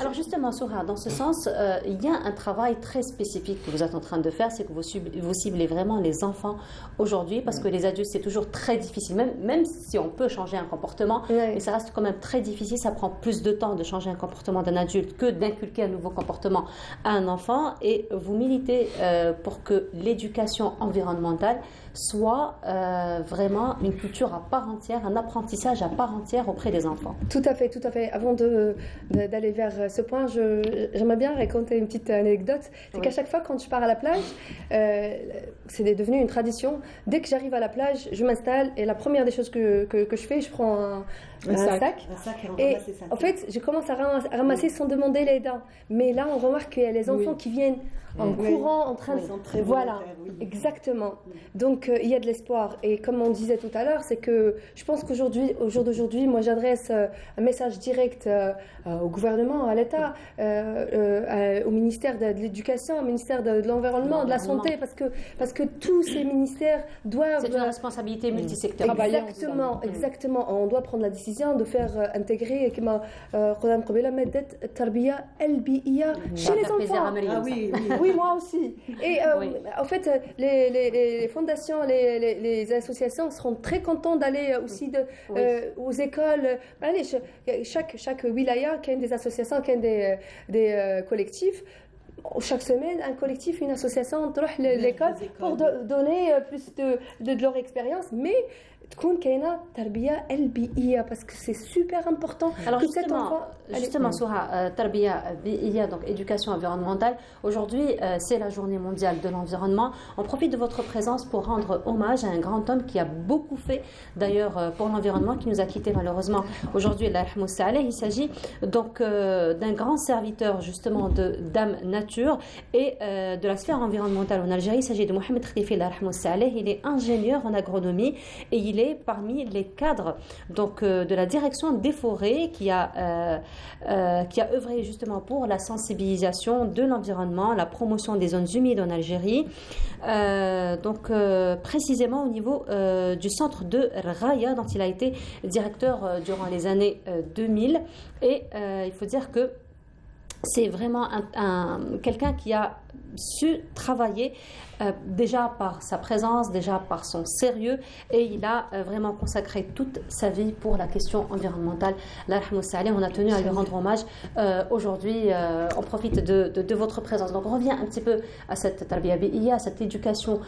Alors justement, Soura, dans ce sens, il y a un travail très spécifique que vous êtes en train de faire, c'est que vous ciblez vraiment les enfants aujourd'hui, parce que les adultes, c'est toujours très difficile, même si on peut changer un comportement, mais ça reste quand même très difficile, ça prend plus de temps de changer un comportement d'un adulte que d'inculquer un nouveau comportement à un enfant, et vous militez pour que l'éducation environnementale soit vraiment une culture à part entière, un apprentissage à part entière auprès des enfants. Tout à fait, tout à fait. Avant d'aller vers ce point, j'aimerais bien raconter une petite anecdote. C'est qu'à chaque fois quand je pars à la plage, c'est devenu une tradition. Dès que j'arrive à la plage, je m'installe et la première des choses que je fais, je prends un sac. Et en fait, je commence à ramasser sans demander l'aide. Mais là, on remarque qu'il y a les enfants qui viennent en courant, en train de... Voilà, exactement. Donc, il y a de l'espoir. Et comme on disait tout à l'heure, c'est que je pense au jour d'aujourd'hui, moi, j'adresse un message direct au gouvernement, à l'État, au ministère de l'Éducation, au ministère de l'Environnement, de la Santé, parce que tous ces ministères doivent... C'est une responsabilité multisectorielle. Exactement. On doit prendre la décision de faire intégrer كما قلنا قبيله مادة التربية البيئية chez les enfants. Oui, moi aussi. Et en fait, les fondations, les associations seront très contents d'aller aussi aux écoles. Chaque wilaya qui a des associations, qui a des collectifs. chaque semaine, un collectif, une association, l'école pour donner plus de leur expérience, mais تكون كاينه تربيه البيئيه parce que c'est super important. Alors justement Souha, tarbia bi'iyya, donc éducation environnementale. Aujourd'hui, c'est la journée mondiale de l'environnement. On profite de votre présence pour rendre hommage à un grand homme qui a beaucoup fait d'ailleurs pour l'environnement, qui nous a quittés malheureusement aujourd'hui, Allah yarhamou Saleh. Il s'agit donc d'un grand serviteur justement de Dame Nature et de la sphère environnementale en Algérie. Il s'agit de Mohamed Khalifi, Allah yarhamou Saleh. Il est ingénieur en agronomie et il est parmi les cadres donc de la direction des forêts qui a œuvré justement pour la sensibilisation de l'environnement, la promotion des zones humides en Algérie, donc précisément au niveau du centre de Raya dont il a été directeur durant les années 2000 et il faut dire que c'est vraiment quelqu'un qui a su travailler déjà par sa présence, déjà par son sérieux, et il a vraiment consacré toute sa vie pour la question environnementale. On a tenu à lui rendre hommage. Aujourd'hui, on profite de votre présence. Donc on revient un petit peu à cette tarbiya bi'iyya, à cette éducation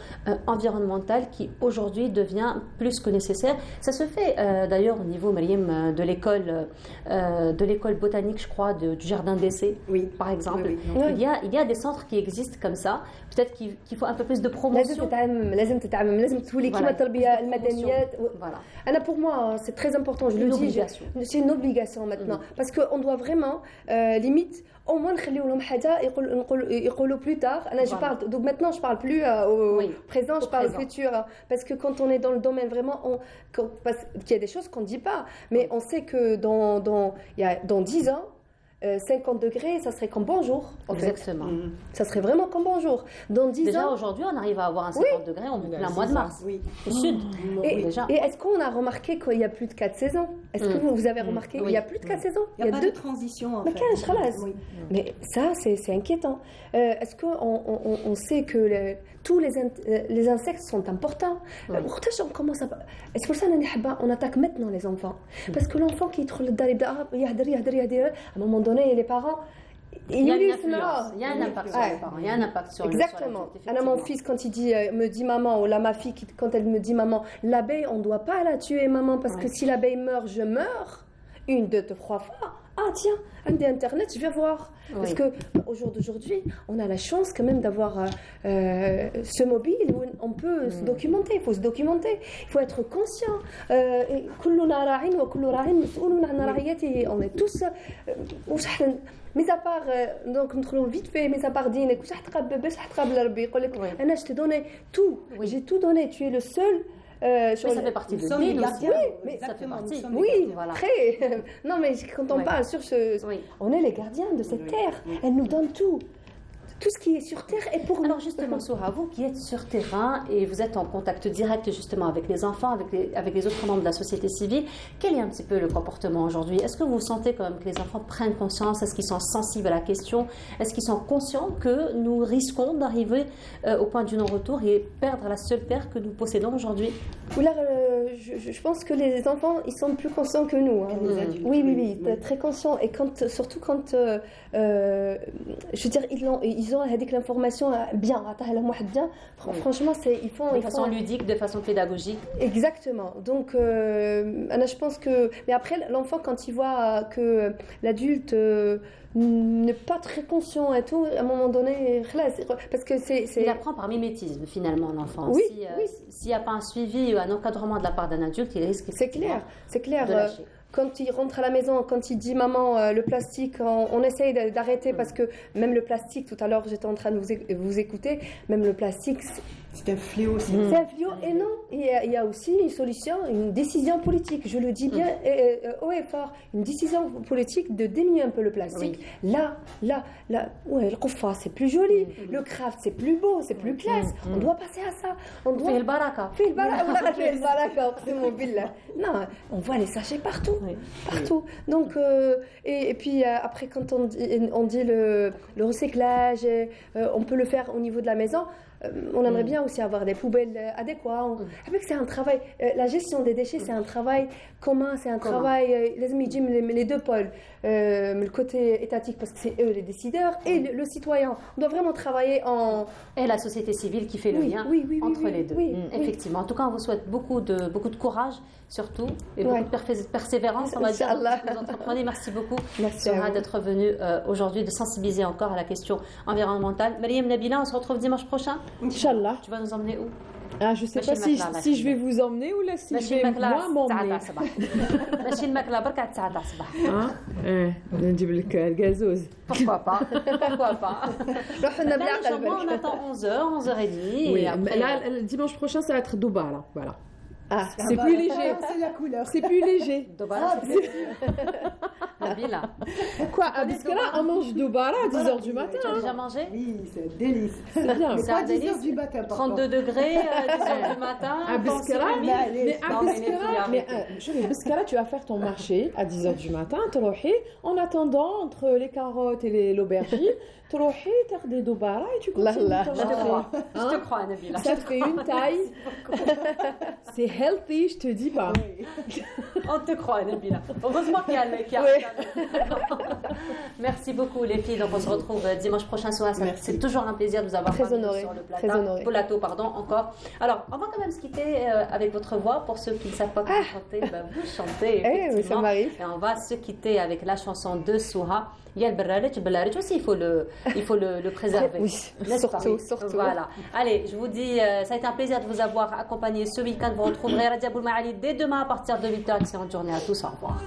environnementale qui aujourd'hui devient plus que nécessaire. Ça se fait d'ailleurs au niveau, Mariam, de l'école botanique, je crois, du jardin d'essai, par exemple. Il y a des centres qui existent comme ça. Peut-être qu'il faut un peu plus de promotion. لازم تولي كيما التربيه المدنيات. Voilà. Pour moi, c'est très important. Je le dis. C'est une obligation maintenant, parce que on doit vraiment limite au moins نخليو لهم حاجه يقولوا plus tard. Je parle donc maintenant, je parle plus au présent, je parle au futur, parce que quand on est dans le domaine vraiment, parce qu'il y a des choses qu'on ne dit pas, mais on sait que dans 10 ans 50 degrés, ça serait comme bonjour. Exactement. Ça serait vraiment comme bonjour. Dans 10 déjà ans, aujourd'hui, on arrive à avoir un 50 degrés en plein mois de mars. Au sud. Et est-ce qu'on a remarqué qu'il n'y a plus de 4 saisons? Est-ce que vous avez remarqué qu'il n'y a plus de 4 saisons? Il n'y a pas de transition en fait. Mais ça, c'est inquiétant. Est-ce qu'on sait que tous les insectes sont importants? Est-ce que ça, on attaque maintenant les enfants? Parce que l'enfant qui trouve le dali, à un moment donné, les parents, il y a une influence, il y a un impact sur les parents, il y a un impact sur exactement. Mon fils, quand il me dit maman, ou là ma fille, quand elle me dit maman, l'abeille, on ne doit pas la tuer, maman, parce que si l'abeille meurt, je meurs. 1, 2, 3 fois. Ah tiens, un des internet, je vais voir. Parce que au jour d'aujourd'hui, on a la chance quand même d'avoir ce mobile où on peut se documenter. Il faut se documenter. Il faut être conscient. On est tous. Mais à part donc ندخلوا vite fait, mais à part دينك واش راح تقابل باش راح تقابل ربي يقول لك انا je t'ai donné tout, j'ai tout donné, tu es le seul. Mais ça fait partie de nous. Oui, ça fait partie. Oui, voilà. Très. Non, mais quand on parle sur on est les gardiens de cette terre. Elle nous donne tout. Tout ce qui est sur terre est pour nous. Alors justement, Souha, vous qui êtes sur terrain et vous êtes en contact direct justement avec les enfants, avec les autres membres de la société civile, quel est un petit peu le comportement aujourd'hui? Est-ce que vous sentez quand même que les enfants prennent conscience? Est-ce qu'ils sont sensibles à la question? Est-ce qu'ils sont conscients que nous risquons d'arriver au point du non-retour et perdre la seule terre que nous possédons aujourd'hui? Je pense que les enfants, ils sont plus conscients que nous. Hein. Oui, très conscients. Et surtout quand, je veux dire, ils ont l'information bien. Franchement, ils font de façon ludique, de façon pédagogique. Exactement. Donc, je pense que. Mais après, l'enfant, quand il voit que l'adulte n'est pas très conscient et tout, à un moment donné, parce que c'est... Il apprend par mimétisme, finalement, l'enfant. Oui, s'il n'y a pas un suivi ou un encadrement de la part d'un adulte, il risque c'est clair. De lâcher. Quand il rentre à la maison, quand il dit maman, le plastique, on essaye d'arrêter parce que même le plastique, tout à l'heure j'étais en train de vous écouter, même le plastique, c'est un fléau. C'est un fléau et non, il y a aussi une solution, une décision politique, je le dis bien haut et fort, une décision politique de diminuer un peu le plastique. Là, le kofa c'est plus joli, le craft c'est plus beau, c'est plus classe, on doit passer à ça. On doit... Fait le baraka. Non, on voit les sachets partout. Partout. Donc, et puis après, quand on dit le recyclage, on peut le faire au niveau de la maison. On aimerait bien bien aussi avoir des poubelles adéquates. Avec c'est un travail, la gestion des déchets, c'est un travail commun, c'est un travail, les deux pôles, le côté étatique, parce que c'est eux les décideurs, et le citoyen. On doit vraiment travailler en... Et la société civile qui fait le lien entre les deux. Effectivement. En tout cas, on vous souhaite beaucoup de courage, surtout, et beaucoup de persévérance, on va dire, que vous entreprenez. Merci beaucoup, Souha, d'être venue aujourd'hui, de sensibiliser encore à la question environnementale. Mariam Nabila, on se retrouve dimanche prochain. Inch'Allah. Tu vas nous emmener où? Ah, je ne sais pas si je vais vous emmener ou là, si je vais moi m'emmener. ماشي الماكله برك على 9 تاع الصباح. نجيب لك الغازوز. Pourquoi pas? Pourquoi pas? On attend 11h, 11h30. Oui, là, le dimanche prochain, ça va être Doubara. Voilà. Ah, c'est plus léger. C'est la couleur. C'est plus léger. Nabila. Quoi? Parce que là, on mange Doubara à 10h du matin. Tu as déjà mangé? Oui, c'est un délice. C'est bien. Mais pas 10h du matin. 32 degrés, 10h du matin. À Biskara, mais tu vas faire ton marché à 10h du matin. En attendant, entre les carottes et l'aubergine, tu vas des Doubara et tu continues. Je te crois, Nabila. Ça te fait une taille. C'est healthy, je te dis pas. On te croit, Nabila. Heureusement qu'il y a. Merci beaucoup, les filles. Donc, on se retrouve dimanche prochain soir. C'est toujours un plaisir de vous avoir sur le plateau. Encore. Alors, on va quand même se quitter avec votre voix. Pour ceux qui ne savent pas comment chanter, vous chantez. Oui, ça m'arrive. Et on va se quitter avec la chanson de Souha. Il y a le Berlalet aussi, il faut le préserver. Oui, surtout. Voilà. Allez, je vous dis, ça a été un plaisir de vous avoir accompagné ce week-end. Vous retrouverez Radia Boulmaali dès demain à partir de 8h. Excellente journée à tous. Au revoir.